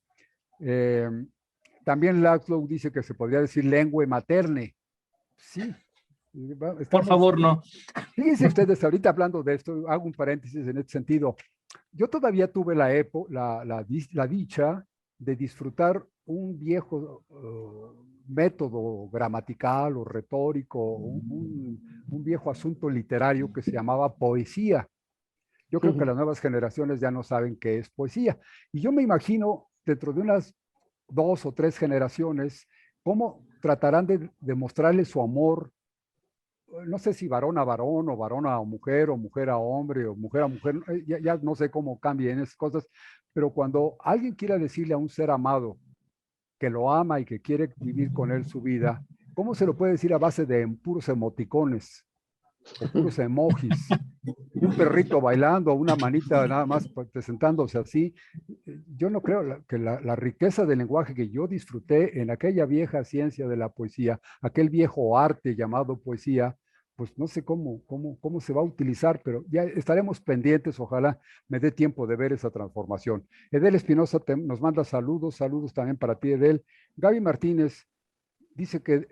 También Laszlo dice que se podría decir lengua materne. Sí. Por favor, no. Fíjense ustedes, ahorita hablando de esto, hago un paréntesis en este sentido. Yo todavía tuve la dicha de disfrutar un viejo método gramatical o retórico, un viejo asunto literario que se llamaba poesía. Yo creo que las nuevas generaciones ya no saben qué es poesía. Y yo me imagino, dentro de unas 2 o 3 generaciones, cómo tratarán de demostrarle su amor, no sé si varón a varón, o varón a mujer, o mujer a hombre, o mujer a mujer, ya no sé cómo cambien esas cosas, pero cuando alguien quiera decirle a un ser amado que lo ama y que quiere vivir con él su vida, ¿cómo se lo puede decir a base de puros emoticones o puros emojis? Un perrito bailando, una manita nada más presentándose así. Yo no creo que la riqueza del lenguaje que yo disfruté en aquella vieja ciencia de la poesía, aquel viejo arte llamado poesía, pues no sé cómo se va a utilizar, pero ya estaremos pendientes, ojalá me dé tiempo de ver esa transformación. Edel Espinosa nos manda saludos también para ti, Edel. Gaby Martínez dice que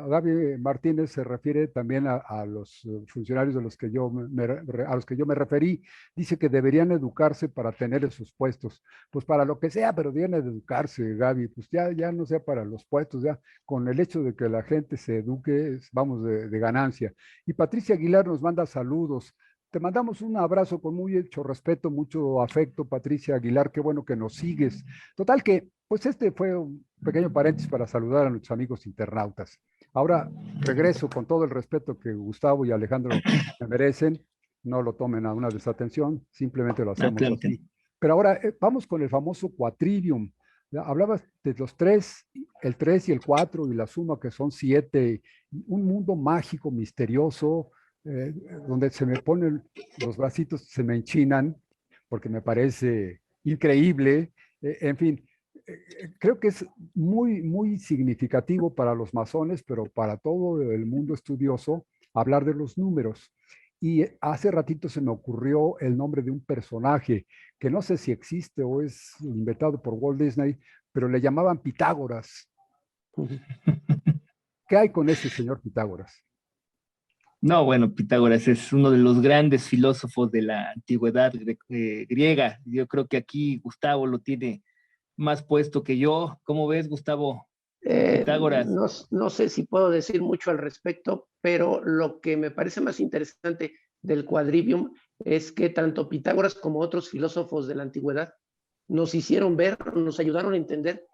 Gaby Martínez se refiere también a los funcionarios a los que yo me referí. Dice que deberían educarse para tener esos puestos. Pues para lo que sea, pero deben educarse, Gaby. Pues ya no sea para los puestos, ya con el hecho de que la gente se eduque, vamos de ganancia. Y Patricia Aguilar nos manda saludos. Te mandamos un abrazo con mucho respeto, mucho afecto, Patricia Aguilar. Qué bueno que nos sigues. Total que, pues este fue un pequeño paréntesis para saludar a nuestros amigos internautas. Ahora regreso con todo el respeto que Gustavo y Alejandro me merecen. No lo tomen a una desatención, simplemente lo hacemos así. Pero ahora vamos con el famoso quatrivium. Hablabas de los 3, el 3 y el 4 y la suma que son 7, un mundo mágico, misterioso, donde se me ponen los bracitos, se me enchinan, porque me parece increíble. En fin, creo que es muy, muy significativo para los masones, pero para todo el mundo estudioso, hablar de los números. Y hace ratito se me ocurrió el nombre de un personaje que no sé si existe o es inventado por Walt Disney, pero le llamaban Pitágoras. ¿Qué hay con ese señor Pitágoras? No, bueno, Pitágoras es uno de los grandes filósofos de la antigüedad griega. Yo creo que aquí Gustavo lo tiene más puesto que yo. ¿Cómo ves, Gustavo? Pitágoras. No, no sé si puedo decir mucho al respecto, pero lo que me parece más interesante del Quadrivium es que tanto Pitágoras como otros filósofos de la antigüedad nos hicieron ver, nos ayudaron a entender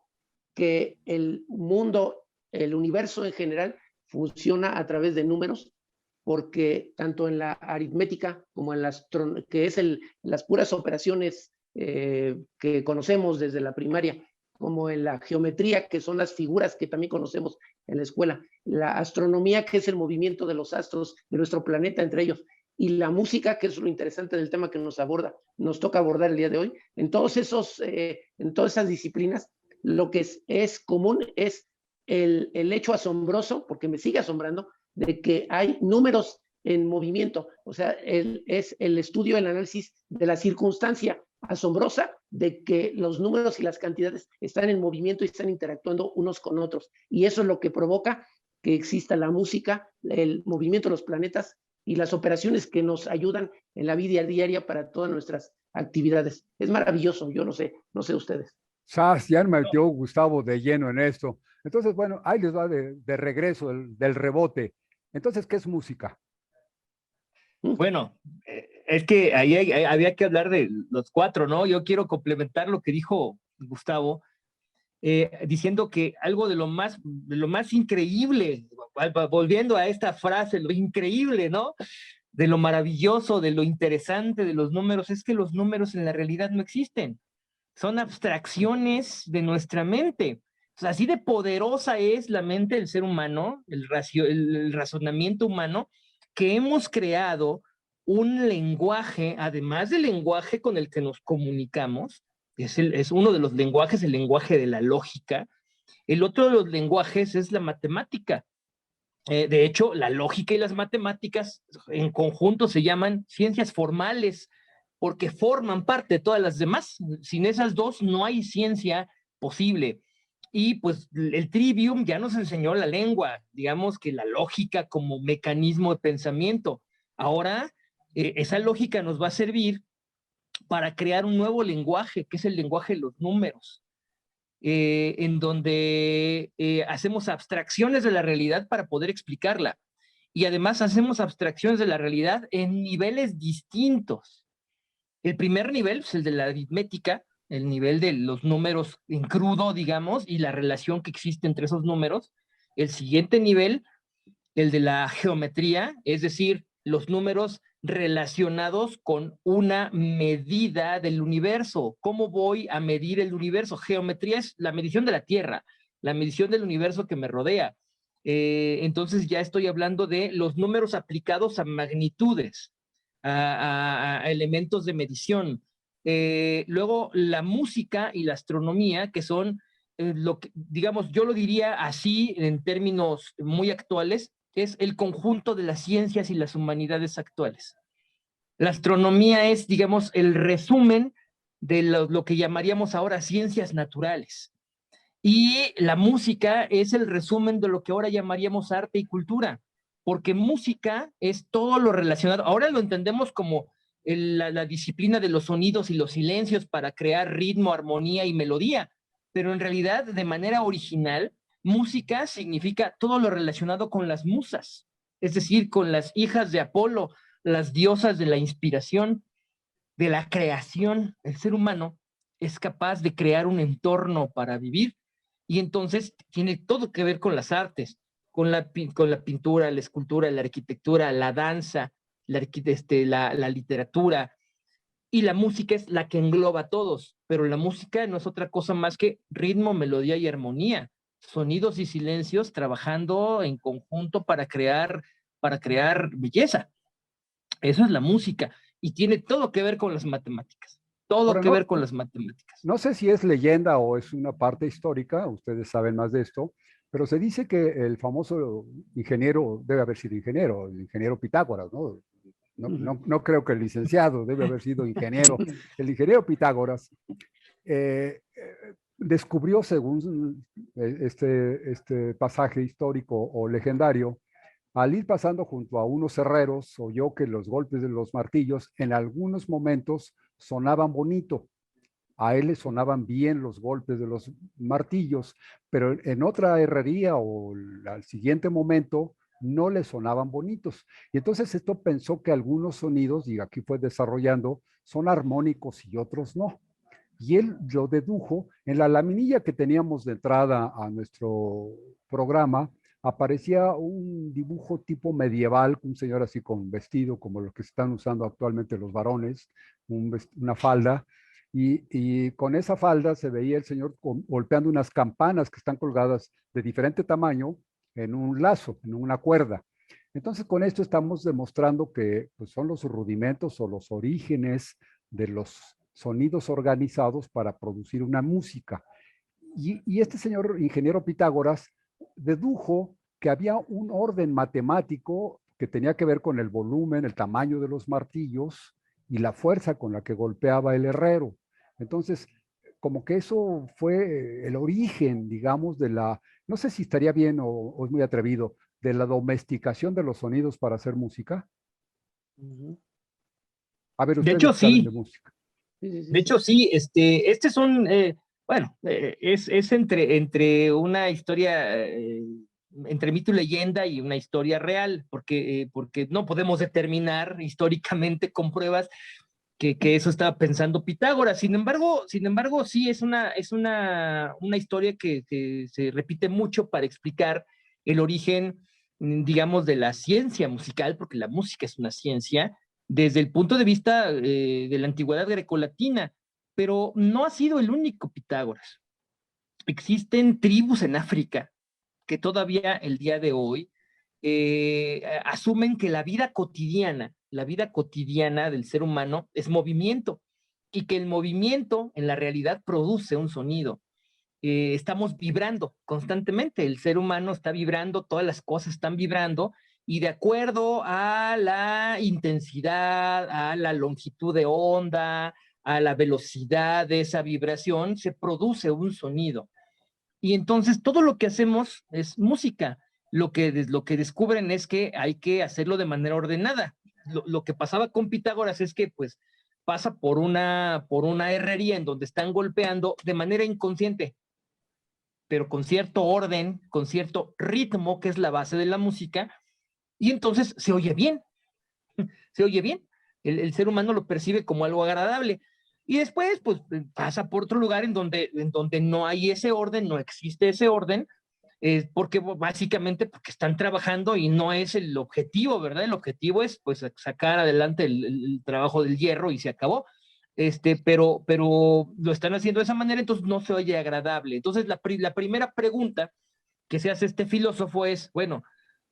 que el mundo, el universo en general, funciona a través de números, porque tanto en la aritmética como en que es las puras operaciones que conocemos desde la primaria, como en la geometría, que son las figuras que también conocemos en la escuela, la astronomía, que es el movimiento de los astros de nuestro planeta entre ellos, y la música, que es lo interesante del tema que nos toca abordar el día de hoy. En todas esas disciplinas, lo que es común es el hecho asombroso, porque me sigue asombrando, de que hay números en movimiento, o sea, es el estudio, el análisis de la circunstancia asombrosa de que los números y las cantidades están en movimiento y están interactuando unos con otros. Y eso es lo que provoca que exista la música, el movimiento de los planetas y las operaciones que nos ayudan en la vida diaria para todas nuestras actividades. Es maravilloso, yo no sé ustedes. Ya me metió Gustavo de lleno en esto. Entonces, bueno, ahí les va de regreso del rebote. Entonces, ¿qué es música? Bueno, es que ahí había que hablar de los cuatro, ¿no? Yo quiero complementar lo que dijo Gustavo, diciendo que algo de lo más increíble, volviendo a esta frase, lo increíble, ¿no? De lo maravilloso, de lo interesante de los números, es que los números en la realidad no existen. Son abstracciones de nuestra mente. O sea, así de poderosa es la mente del ser humano, el razonamiento humano, que hemos creado un lenguaje, además del lenguaje con el que nos comunicamos, es uno de los lenguajes, el lenguaje de la lógica. El otro de los lenguajes es la matemática. De hecho, la lógica y las matemáticas en conjunto se llaman ciencias formales, porque forman parte de todas las demás. Sin esas dos no hay ciencia posible. Y pues el trivium ya nos enseñó la lengua, digamos que la lógica como mecanismo de pensamiento. Ahora, esa lógica nos va a servir para crear un nuevo lenguaje, que es el lenguaje de los números, en donde hacemos abstracciones de la realidad para poder explicarla. Y además hacemos abstracciones de la realidad en niveles distintos. El primer nivel es el de la aritmética, el nivel de los números en crudo, digamos, y la relación que existe entre esos números. El siguiente nivel, el de la geometría, es decir, los números relacionados con una medida del universo. ¿Cómo voy a medir el universo? Geometría es la medición de la Tierra, la medición del universo que me rodea. Entonces ya estoy hablando de los números aplicados a magnitudes, a elementos de medición. Luego la música y la astronomía, que son lo que, digamos, yo lo diría así en términos muy actuales, es el conjunto de las ciencias y las humanidades actuales. La astronomía es, digamos, el resumen de lo que llamaríamos ahora ciencias naturales. Y la música es el resumen de lo que ahora llamaríamos arte y cultura, porque música es todo lo relacionado. Ahora lo entendemos como la disciplina de los sonidos y los silencios para crear ritmo, armonía y melodía, pero en realidad, de manera original, música significa todo lo relacionado con las musas, es decir, con las hijas de Apolo, las diosas de la inspiración, de la creación. El ser humano es capaz de crear un entorno para vivir y entonces tiene todo que ver con las artes, con la pintura, la escultura, la arquitectura, la danza, la literatura, y la música es la que engloba a todos, pero la música no es otra cosa más que ritmo, melodía y armonía, sonidos y silencios trabajando en conjunto para crear belleza. Eso es la música y tiene todo que ver con las matemáticas, todo Ahora, que ver con las matemáticas. no sé si es leyenda o es una parte histórica, ustedes saben más de esto, pero se dice que el famoso ingeniero, debe haber sido ingeniero, el ingeniero Pitágoras, ¿no? No creo que el licenciado, debe haber sido ingeniero. El ingeniero Pitágoras descubrió, según este pasaje histórico o legendario, al ir pasando junto a unos herreros, oyó que los golpes de los martillos en algunos momentos sonaban bonito. A él le sonaban bien los golpes de los martillos, pero en otra herrería o al siguiente momento no le sonaban bonitos. Y entonces esto pensó que algunos sonidos, y aquí fue desarrollando, son armónicos y otros no. Y él lo dedujo en la laminilla que teníamos de entrada a nuestro programa. Aparecía un dibujo tipo medieval, un señor así con vestido como lo que están usando actualmente los varones, una falda, y con esa falda se veía el señor golpeando unas campanas que están colgadas de diferente tamaño en un lazo, en una cuerda. Entonces con esto estamos demostrando que pues, son los rudimentos o los orígenes de los sonidos organizados para producir una música. Y este señor ingeniero Pitágoras dedujo que había un orden matemático que tenía que ver con el volumen, el tamaño de los martillos y la fuerza con la que golpeaba el herrero. Entonces, como que eso fue el origen, digamos, de la, no sé si estaría bien o es muy atrevido, de la domesticación de los sonidos para hacer música. A ver, De ustedes hecho, que saben sí. de música. De hecho, sí, este es un, bueno, es entre una historia, entre mito y leyenda y una historia real, porque no podemos determinar históricamente con pruebas que eso estaba pensando Pitágoras. Sin embargo, sí es una historia que se repite mucho para explicar el origen, digamos, de la ciencia musical, porque la música es una ciencia, desde el punto de vista de la antigüedad grecolatina, pero no ha sido el único Pitágoras. Existen tribus en África que todavía el día de hoy asumen que la vida cotidiana del ser humano es movimiento y que el movimiento en la realidad produce un sonido. Estamos vibrando constantemente, el ser humano está vibrando, todas las cosas están vibrando y de acuerdo a la intensidad, a la longitud de onda, a la velocidad de esa vibración, se produce un sonido. Y entonces todo lo que hacemos es música. Lo que descubren es que hay que hacerlo de manera ordenada. Lo que pasaba con Pitágoras es que pues pasa por una herrería en donde están golpeando de manera inconsciente, pero con cierto orden, con cierto ritmo, que es la base de la música, y entonces se oye bien, se oye bien. El ser humano lo percibe como algo agradable. Y después, pues, pasa por otro lugar en donde no hay ese orden, no existe ese orden, porque básicamente porque están trabajando y no es el objetivo, ¿verdad? El objetivo es, pues, sacar adelante el trabajo del hierro y se acabó. Pero lo están haciendo de esa manera, entonces no se oye agradable. Entonces, la primera pregunta que se hace este filósofo es, bueno,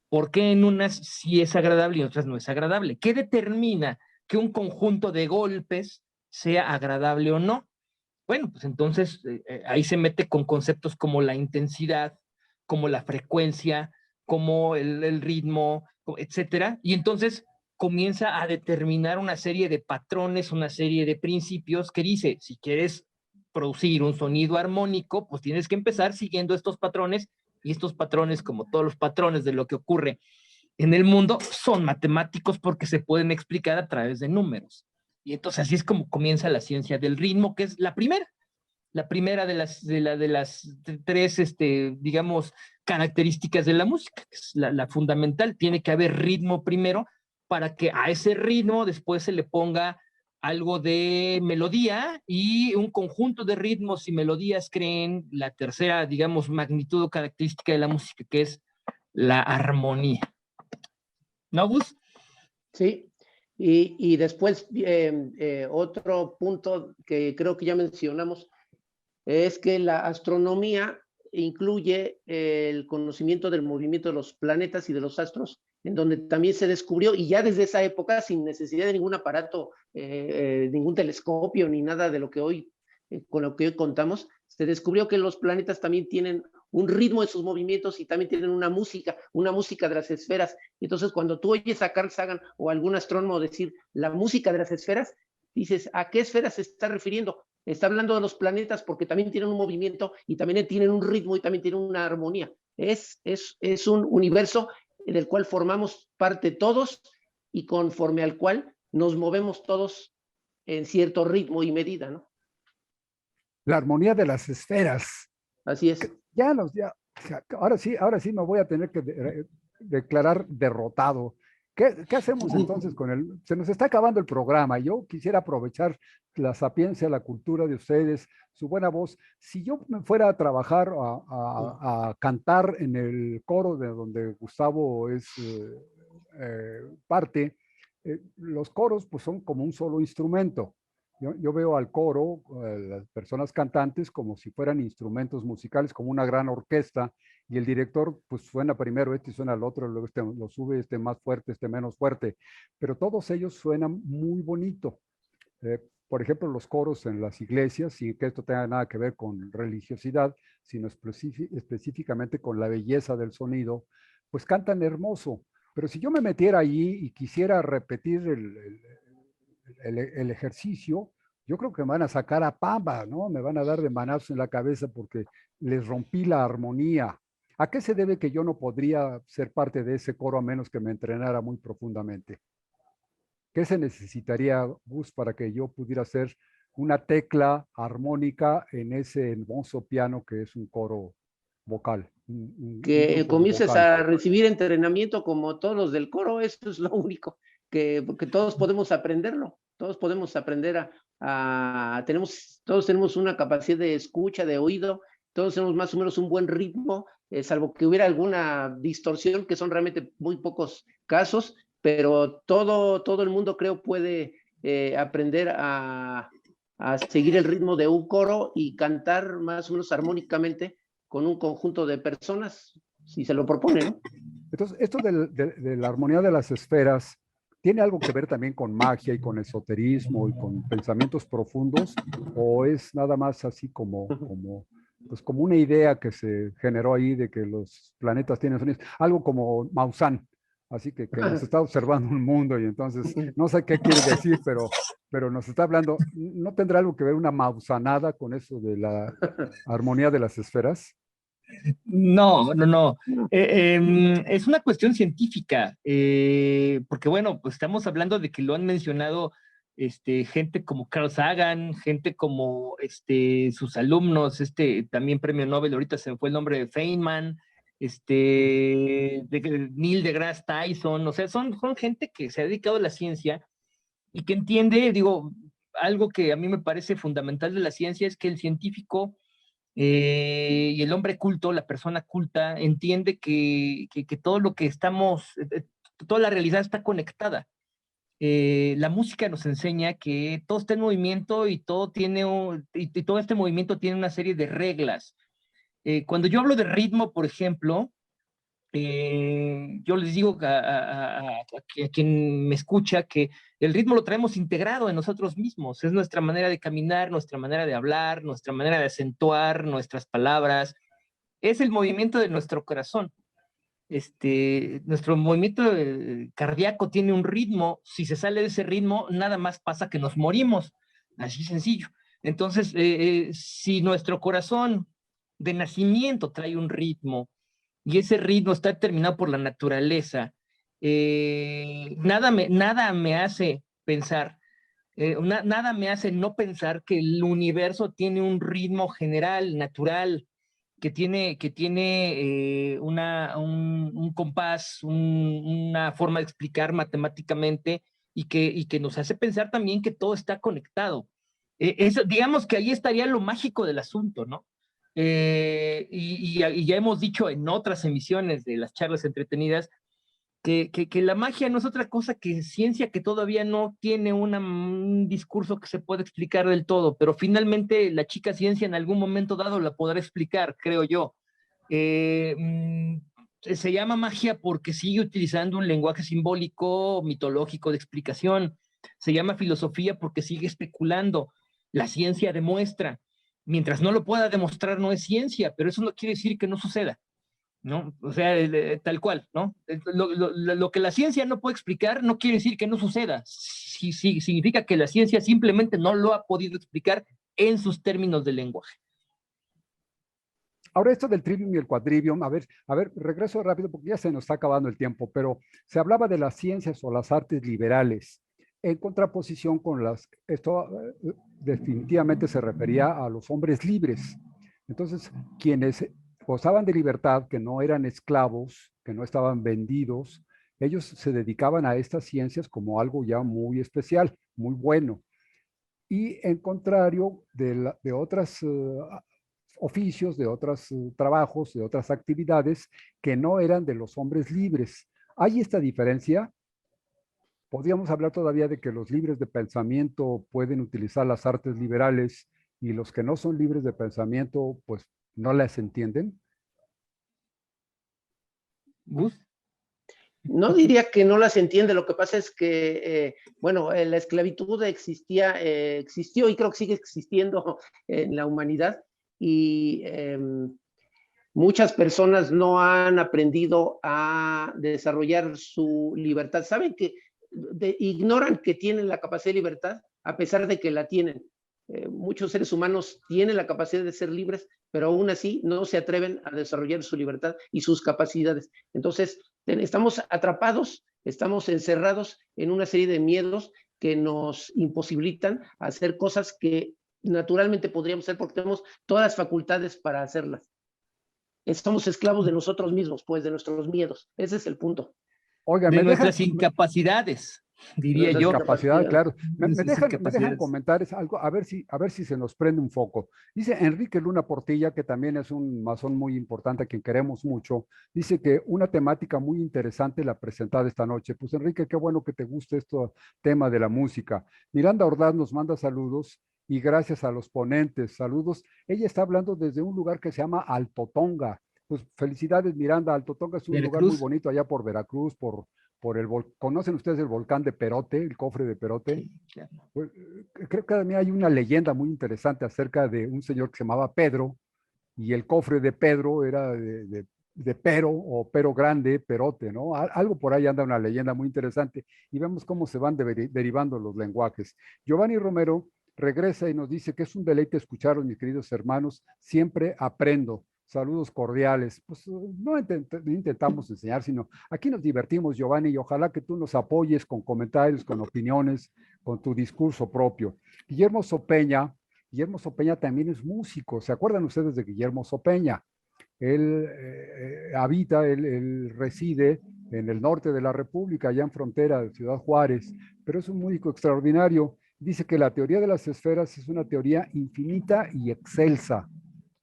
¿por qué en unas sí es agradable y en otras no es agradable? ¿Qué determina que un conjunto de golpes sea agradable o no? Bueno, pues entonces ahí se mete con conceptos como la intensidad, como la frecuencia, como el ritmo, etcétera. Y entonces comienza a determinar una serie de patrones, una serie de principios que dice, si quieres producir un sonido armónico, pues tienes que empezar siguiendo estos patrones, y estos patrones, como todos los patrones de lo que ocurre en el mundo, son matemáticos porque se pueden explicar a través de números. Y entonces así es como comienza la ciencia del ritmo, que es la primera de las tres, digamos, características de la música, que es la fundamental. Tiene que haber ritmo primero para que a ese ritmo después se le ponga algo de melodía, y un conjunto de ritmos y melodías creen la tercera, digamos, magnitud o característica de la música, que es la armonía. ¿No, Gus? Sí, y después otro punto que creo que ya mencionamos es que la astronomía incluye el conocimiento del movimiento de los planetas y de los astros, en donde también se descubrió, y ya desde esa época, sin necesidad de ningún aparato, ningún telescopio, ni nada de lo que hoy, con lo que hoy contamos, se descubrió que los planetas también tienen un ritmo de sus movimientos y también tienen una música de las esferas. Entonces, cuando tú oyes a Carl Sagan o algún astrónomo decir la música de las esferas, dices, ¿a qué esferas se está refiriendo? está hablando de los planetas porque también tienen un movimiento y también tienen un ritmo y también tienen una armonía. Es un universo en el cual formamos parte todos y conforme al cual nos movemos todos en cierto ritmo y medida, ¿no? La armonía de las esferas. Así es. Ahora sí me voy a tener que declarar derrotado. ¿Qué hacemos entonces con él? Se nos está acabando el programa. Yo quisiera aprovechar la sapiencia, la cultura de ustedes, su buena voz. Si yo me fuera a trabajar, a cantar en el coro de donde Gustavo es parte, los coros pues son como un solo instrumento. Yo veo al coro, las personas cantantes, como si fueran instrumentos musicales, como una gran orquesta, y el director pues suena primero este y suena al otro, luego este lo sube, este más fuerte, este menos fuerte, pero todos ellos suenan muy bonito. Por ejemplo, los coros en las iglesias, sin que esto tenga nada que ver con religiosidad, sino específicamente con la belleza del sonido, pues cantan hermoso. Pero si yo me metiera allí y quisiera repetir el ejercicio, yo creo que me van a sacar a pamba, ¿no? Me van a dar de manazos en la cabeza porque les rompí la armonía. ¿A qué se debe que yo no podría ser parte de ese coro a menos que me entrenara muy profundamente? ¿Qué se necesitaría, Gus, para que yo pudiera ser una tecla armónica en ese hermoso piano que es un coro vocal? Un Que grupo comiences vocal. a recibir entrenamiento como todos los del coro, eso es lo único, porque todos podemos aprenderlo, todos podemos aprender todos tenemos una capacidad de escucha, de oído, todos tenemos más o menos un buen ritmo, salvo que hubiera alguna distorsión, que son realmente muy pocos casos, pero todo el mundo creo puede aprender a seguir el ritmo de un coro y cantar más o menos armónicamente con un conjunto de personas, si se lo propone, ¿no? Entonces, esto de la armonía de las esferas, ¿tiene algo que ver también con magia y con esoterismo y con pensamientos profundos? ¿O es nada más así pues como una idea que se generó ahí de que los planetas tienen sonidos? Algo como Maussan, así que nos está observando un mundo y entonces no sé qué quiere decir, pero nos está hablando. ¿No tendrá algo que ver una Maussanada con eso de la armonía de las esferas? No, no, no. Es una cuestión científica, porque bueno, pues estamos hablando de que lo han mencionado gente como Carl Sagan, gente como sus alumnos, también premio Nobel, ahorita se me fue el nombre de Feynman, Neil deGrasse Tyson, o sea, son gente que se ha dedicado a la ciencia y que entiende, digo, algo que a mí me parece fundamental de la ciencia es que el científico y el hombre culto, la persona culta, entiende que todo lo que toda la realidad está conectada. La música nos enseña que todo está en movimiento y y todo este movimiento tiene una serie de reglas. Cuando yo hablo de ritmo, por ejemplo, yo les digo a quien me escucha que el ritmo lo traemos integrado en nosotros mismos, es nuestra manera de caminar, nuestra manera de hablar, nuestra manera de acentuar nuestras palabras, es el movimiento de nuestro corazón. Nuestro movimiento cardíaco tiene un ritmo, si se sale de ese ritmo, nada más pasa que nos morimos, así sencillo. Entonces, si nuestro corazón de nacimiento trae un ritmo, y ese ritmo está determinado por la naturaleza. Nada me hace pensar, nada me hace no pensar que el universo tiene un ritmo general, natural, que tiene un compás, una forma de explicar matemáticamente y que nos hace pensar también que todo está conectado. Digamos que ahí estaría lo mágico del asunto, ¿no? Y ya hemos dicho en otras emisiones de las charlas entretenidas que la magia no es otra cosa que ciencia que todavía no tiene un discurso que se pueda explicar del todo, pero finalmente la chica ciencia en algún momento dado la podrá explicar, creo yo. Se llama magia porque sigue utilizando un lenguaje simbólico, mitológico de explicación. Se llama filosofía porque sigue especulando. La ciencia demuestra. Mientras no lo pueda demostrar, no es ciencia, pero eso no quiere decir que no suceda, ¿no? O sea, tal cual, ¿no? Lo que la ciencia no puede explicar no quiere decir que no suceda. Si significa que la ciencia simplemente no lo ha podido explicar en sus términos de lenguaje. Ahora esto del trivium y el quadrivium, a ver, regreso rápido porque ya se nos está acabando el tiempo, pero se hablaba de las ciencias o las artes liberales en contraposición con esto definitivamente se refería a los hombres libres. Entonces, quienes gozaban de libertad, que no eran esclavos, que no estaban vendidos, ellos se dedicaban a estas ciencias como algo ya muy especial, muy bueno. Y en contrario de otras oficios, de otros trabajos, de otras actividades que no eran de los hombres libres. ¿Hay esta diferencia? Podríamos hablar todavía de que los libres de pensamiento pueden utilizar las artes liberales y los que no son libres de pensamiento, pues no las entienden. ¿Gus? No diría que no las entiende, lo que pasa es que, bueno, la esclavitud existió y creo que sigue existiendo en la humanidad y muchas personas no han aprendido a desarrollar su libertad. Saben que ignoran que tienen la capacidad de libertad a pesar de que la tienen. Muchos seres humanos tienen la capacidad de ser libres, pero aún así no se atreven a desarrollar su libertad y sus capacidades. Entonces, estamos atrapados, estamos encerrados en una serie de miedos que nos imposibilitan hacer cosas que naturalmente podríamos hacer porque tenemos todas las facultades para hacerlas. Somos esclavos de nosotros mismos, pues, de nuestros miedos. Ese es el punto. Oigan, de nuestras incapacidades, diría yo. Incapacidad, claro. Me dejan comentar algo, a ver si se nos prende un foco. Dice Enrique Luna Portilla, que también es un masón muy importante, a quien queremos mucho, dice que una temática muy interesante la presentada esta noche. Pues Enrique, qué bueno que te guste este tema de la música. Miranda Ordaz nos manda saludos y gracias a los ponentes, saludos. Ella está hablando desde un lugar que se llama Altotonga. Pues felicidades, Miranda. Altotonga es un lugar muy bonito allá por Veracruz, ¿conocen ustedes el volcán de Perote, el cofre de Perote? Sí, claro. Pues, creo que también hay una leyenda muy interesante acerca de un señor que se llamaba Pedro, y el cofre de Pedro era de Pero, o Pero Grande, Perote, ¿no? Algo por ahí anda una leyenda muy interesante, y vemos cómo se van derivando los lenguajes. Giovanni Romero regresa y nos dice que es un deleite escucharos, mis queridos hermanos, siempre aprendo. Saludos cordiales. Pues no intentamos enseñar, sino aquí nos divertimos, Giovanni, y ojalá que tú nos apoyes con comentarios, con opiniones, con tu discurso propio. Guillermo Sopeña también es músico. ¿Se acuerdan ustedes de Guillermo Sopeña? Él él reside en el norte de la República, allá en frontera de Ciudad Juárez, pero es un músico extraordinario. Dice que la teoría de las esferas es una teoría infinita y excelsa.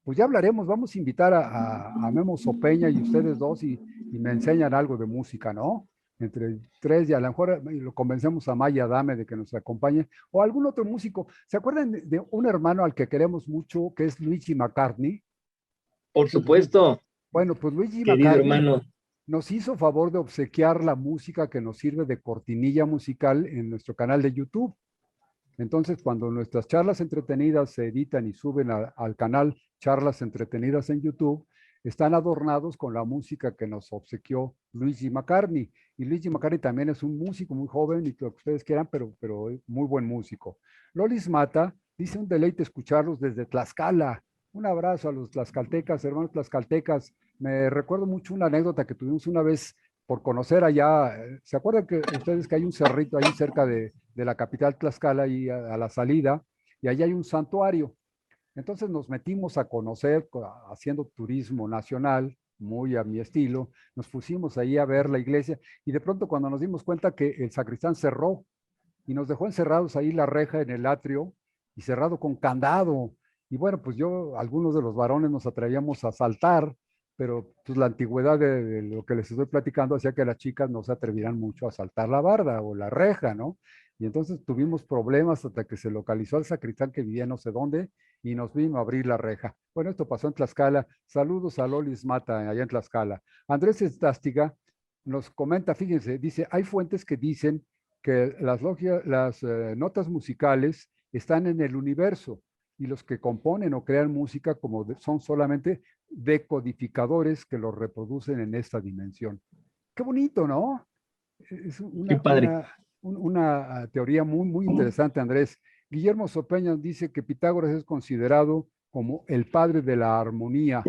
Pues ya hablaremos, vamos a invitar a Memo Sopeña y ustedes dos y me enseñan algo de música, ¿no? Entre tres y a lo mejor lo convencemos a Maya Dame de que nos acompañe o algún otro músico. ¿Se acuerdan de un hermano al que queremos mucho que es Luigi McCartney? Por supuesto. Bueno, pues Luigi querido McCartney hermano, nos hizo favor de obsequiar la música que nos sirve de cortinilla musical en nuestro canal de YouTube. Entonces, cuando nuestras charlas entretenidas se editan y suben al canal Charlas Entretenidas en YouTube, están adornados con la música que nos obsequió Luigi McCartney. Y Luigi McCartney también es un músico muy joven y lo que ustedes quieran, pero es muy buen músico. Lolis Mata dice un deleite escucharlos desde Tlaxcala. Un abrazo a los tlaxcaltecas, hermanos tlaxcaltecas. Me recuerdo mucho una anécdota que tuvimos una vez por conocer allá. ¿Se acuerdan que ustedes que hay un cerrito ahí cerca de la capital Tlaxcala, ahí a la salida, y allí hay un santuario? Entonces nos metimos a conocer, haciendo turismo nacional, muy a mi estilo, nos pusimos ahí a ver la iglesia, y de pronto cuando nos dimos cuenta que el sacristán cerró, y nos dejó encerrados ahí la reja en el atrio, y cerrado con candado. Y bueno, pues algunos de los varones nos atrevíamos a saltar, pero pues la antigüedad de lo que les estoy platicando hacía que las chicas no se atrevieran mucho a saltar la barda o la reja, ¿no? Y entonces tuvimos problemas hasta que se localizó al sacristán que vivía no sé dónde y nos vino a abrir la reja. Bueno, esto pasó en Tlaxcala. Saludos a Lolis Mata, allá en Tlaxcala. Andrés Estástiga nos comenta, fíjense, dice, hay fuentes que dicen que las notas musicales están en el universo y los que componen o crean música son solamente decodificadores que lo reproducen en esta dimensión. Qué bonito, ¿no? Es qué padre. una teoría muy, muy interesante, Andrés. Guillermo Sopeña dice que Pitágoras es considerado como el padre de la armonía.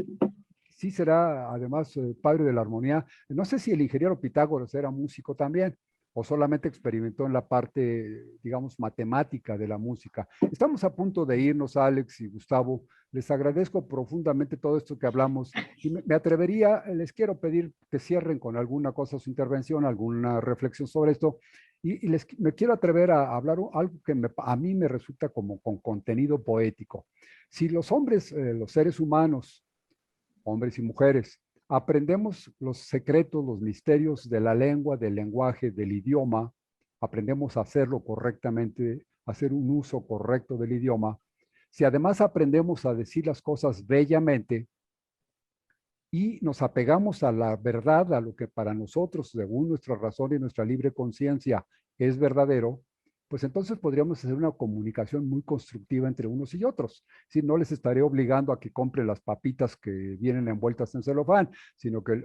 Sí será además padre de la armonía. No sé si el ingeniero Pitágoras era músico también o solamente experimentó en la parte, digamos, matemática de la música. Estamos a punto de irnos, Alex y Gustavo. Les agradezco profundamente todo esto que hablamos y me atrevería, les quiero pedir que cierren con alguna cosa su intervención, alguna reflexión sobre esto y me quiero atrever a hablar algo que a mí me resulta como con contenido poético. Si los hombres, los seres humanos, hombres y mujeres, aprendemos los secretos, los misterios de la lengua, del lenguaje, del idioma, aprendemos a hacerlo correctamente, hacer un uso correcto del idioma. Si además aprendemos a decir las cosas bellamente y nos apegamos a la verdad, a lo que para nosotros, según nuestra razón y nuestra libre conciencia, es verdadero, pues entonces podríamos hacer una comunicación muy constructiva entre unos y otros. Si no les estaré obligando a que compren las papitas que vienen envueltas en celofán,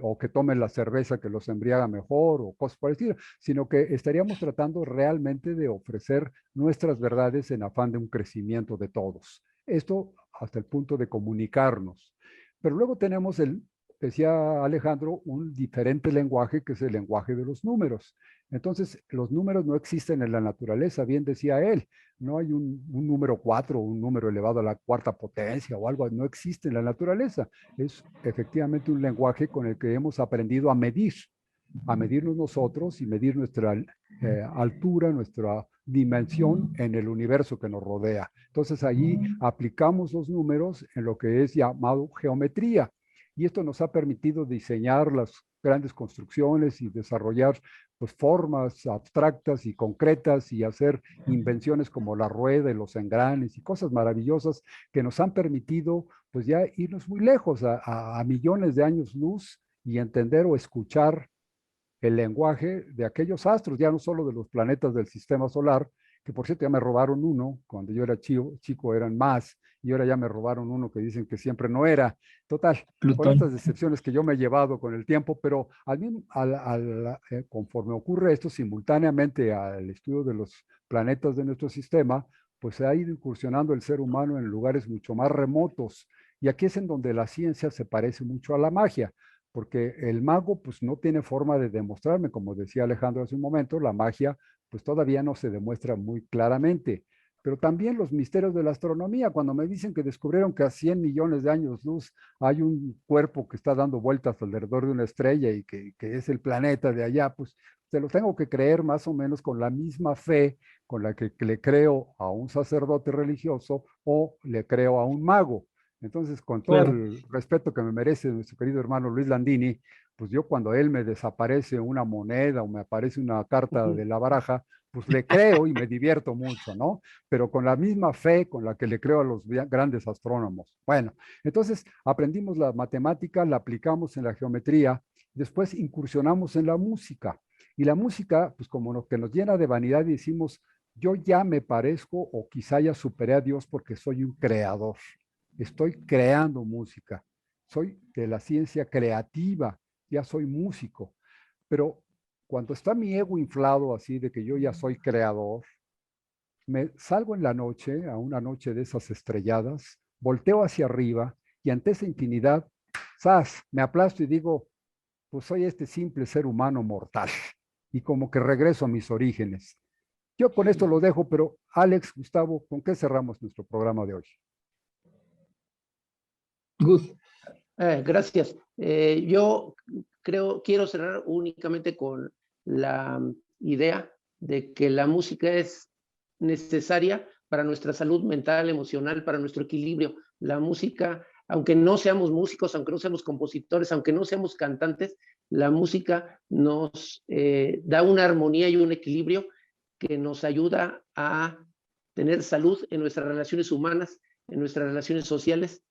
o que tomen la cerveza que los embriaga mejor o cosas parecidas, sino que estaríamos tratando realmente de ofrecer nuestras verdades en afán de un crecimiento de todos. Esto hasta el punto de comunicarnos. Pero luego tenemos decía Alejandro, un diferente lenguaje que es el lenguaje de los números. Entonces, los números no existen en la naturaleza, bien decía él. No hay un número 4 o un número elevado a la cuarta potencia o algo, no existe en la naturaleza. Es efectivamente un lenguaje con el que hemos aprendido a medirnos nosotros y medir nuestra altura, nuestra dimensión en el universo que nos rodea. Entonces, allí aplicamos los números en lo que es llamado geometría. Y esto nos ha permitido diseñar las grandes construcciones y desarrollar pues, formas abstractas y concretas y hacer invenciones como la rueda y los engranes y cosas maravillosas que nos han permitido pues ya irnos muy lejos, a millones de años luz y entender o escuchar el lenguaje de aquellos astros, ya no solo de los planetas del sistema solar, que por cierto ya me robaron uno, cuando yo era chico eran más, y ahora ya me robaron uno que dicen que siempre no era. Total, con estas decepciones que yo me he llevado con el tiempo, pero conforme ocurre esto simultáneamente al estudio de los planetas de nuestro sistema, pues se ha ido incursionando el ser humano en lugares mucho más remotos. Y aquí es en donde la ciencia se parece mucho a la magia, porque el mago pues no tiene forma de demostrarme, como decía Alejandro hace un momento, la magia pues todavía no se demuestra muy claramente. Pero también los misterios de la astronomía, cuando me dicen que descubrieron que a 100 millones de años luz hay un cuerpo que está dando vueltas alrededor de una estrella y que es el planeta de allá, pues se lo tengo que creer más o menos con la misma fe con la que le creo a un sacerdote religioso o le creo a un mago. Entonces, con todo el respeto que me merece nuestro querido hermano Luis Landini, pues yo cuando él me desaparece una moneda o me aparece una carta de la baraja, pues le creo y me divierto mucho, ¿no? Pero con la misma fe con la que le creo a los grandes astrónomos. Bueno, entonces aprendimos la matemática, la aplicamos en la geometría, después incursionamos en la música. Y la música, pues como lo que nos llena de vanidad y decimos, yo ya me parezco o quizá ya superé a Dios porque soy un creador. Estoy creando música. Soy de la ciencia creativa, ya soy músico. Pero cuando está mi ego inflado así de que yo ya soy creador, me salgo en la noche, a una noche de esas estrelladas, volteo hacia arriba y ante esa infinidad, ¡zas!, me aplasto y digo, pues soy este simple ser humano mortal. Y como que regreso a mis orígenes. Yo con esto lo dejo, pero Alex, Gustavo, ¿con qué cerramos nuestro programa de hoy? Gus. Gracias. Yo quiero cerrar únicamente con la idea de que la música es necesaria para nuestra salud mental, emocional, para nuestro equilibrio. La música, aunque no seamos músicos, aunque no seamos compositores, aunque no seamos cantantes, la música nos da una armonía y un equilibrio que nos ayuda a tener salud en nuestras relaciones humanas, en nuestras relaciones sociales,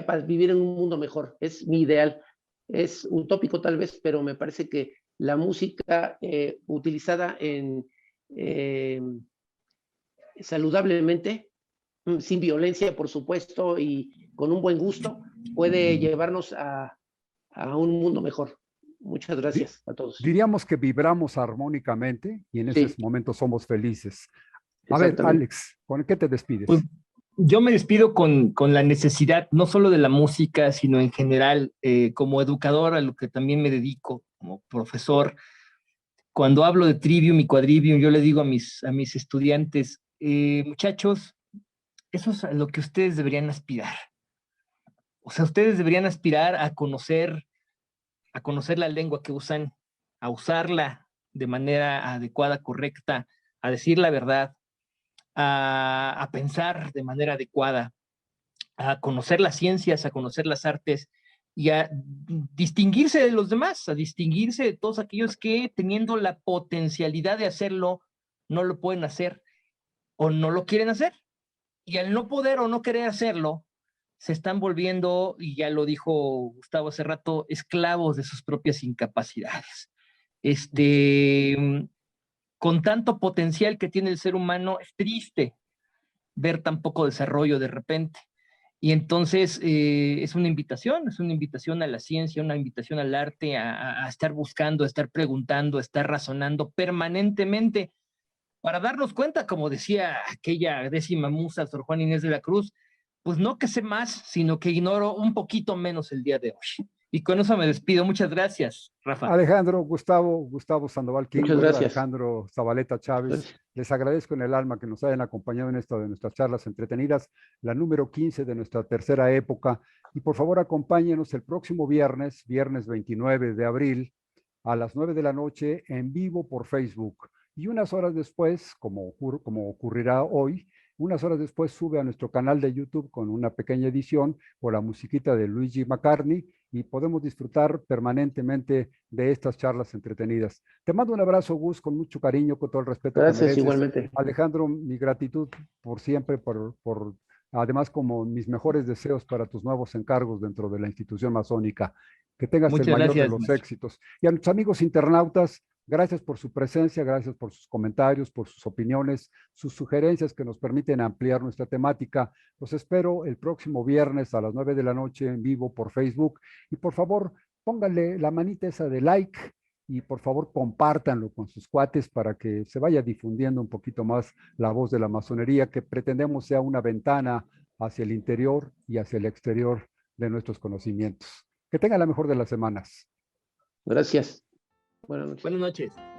para vivir en un mundo mejor. Es mi ideal. Es utópico tal vez, pero me parece que la música utilizada saludablemente, sin violencia, por supuesto, y con un buen gusto, puede llevarnos a un mundo mejor. Muchas gracias a todos. Diríamos que vibramos armónicamente y en esos momentos somos felices. A ver, Exactamente. Alex, ¿con qué te despides? Pues yo me despido con la necesidad, no solo de la música, sino en general, como educador, a lo que también me dedico, como profesor. Cuando hablo de trivium y quadrivium, yo le digo a mis estudiantes, muchachos, eso es a lo que ustedes deberían aspirar. O sea, ustedes deberían aspirar a conocer la lengua que usan, a usarla de manera adecuada, correcta, a decir la verdad, a pensar de manera adecuada, a conocer las ciencias, a conocer las artes y a distinguirse de los demás, a distinguirse de todos aquellos que teniendo la potencialidad de hacerlo, no lo pueden hacer o no lo quieren hacer. Y al no poder o no querer hacerlo, se están volviendo, y ya lo dijo Gustavo hace rato, esclavos de sus propias incapacidades. Con tanto potencial que tiene el ser humano, es triste ver tan poco desarrollo de repente. Y entonces es una invitación a la ciencia, una invitación al arte, a estar buscando, a estar preguntando, a estar razonando permanentemente para darnos cuenta, como decía aquella décima musa, Sor Juana Inés de la Cruz, pues no que sé más, sino que ignoro un poquito menos el día de hoy. Y con eso me despido. Muchas gracias, Rafa. Alejandro, Gustavo Sandoval Muchas Kingold, gracias. Alejandro Zabaleta Chávez, Gracias. les agradezco en el alma que nos hayan acompañado en esta de nuestras charlas entretenidas, la número 15 de nuestra tercera época. Y por favor, acompáñenos el próximo viernes, viernes 29 de abril, a las 9 de la noche, en vivo por Facebook. Y unas horas después, como ocurrirá hoy, unas horas después sube a nuestro canal de YouTube con una pequeña edición con la musiquita de Luigi McCartney y podemos disfrutar permanentemente de estas charlas entretenidas. Te mando un abrazo, Gus, con mucho cariño, con todo el respeto que Gracias mereces. igualmente. Alejandro, mi gratitud por siempre, además como mis mejores deseos para tus nuevos encargos dentro de la institución masónica. Que tengas el Muchas mayor de gracias, los maestro. éxitos. Y a nuestros amigos internautas, gracias por su presencia, gracias por sus comentarios, por sus opiniones, sus sugerencias que nos permiten ampliar nuestra temática. Los espero el próximo viernes a las 9 de la noche en vivo por Facebook. Y por favor, pónganle la manita esa de like y por favor compártanlo con sus cuates para que se vaya difundiendo un poquito más la voz de la masonería, que pretendemos sea una ventana hacia el interior y hacia el exterior de nuestros conocimientos. Que tengan la mejor de las semanas. Gracias. Buenas noches. Buenas noches.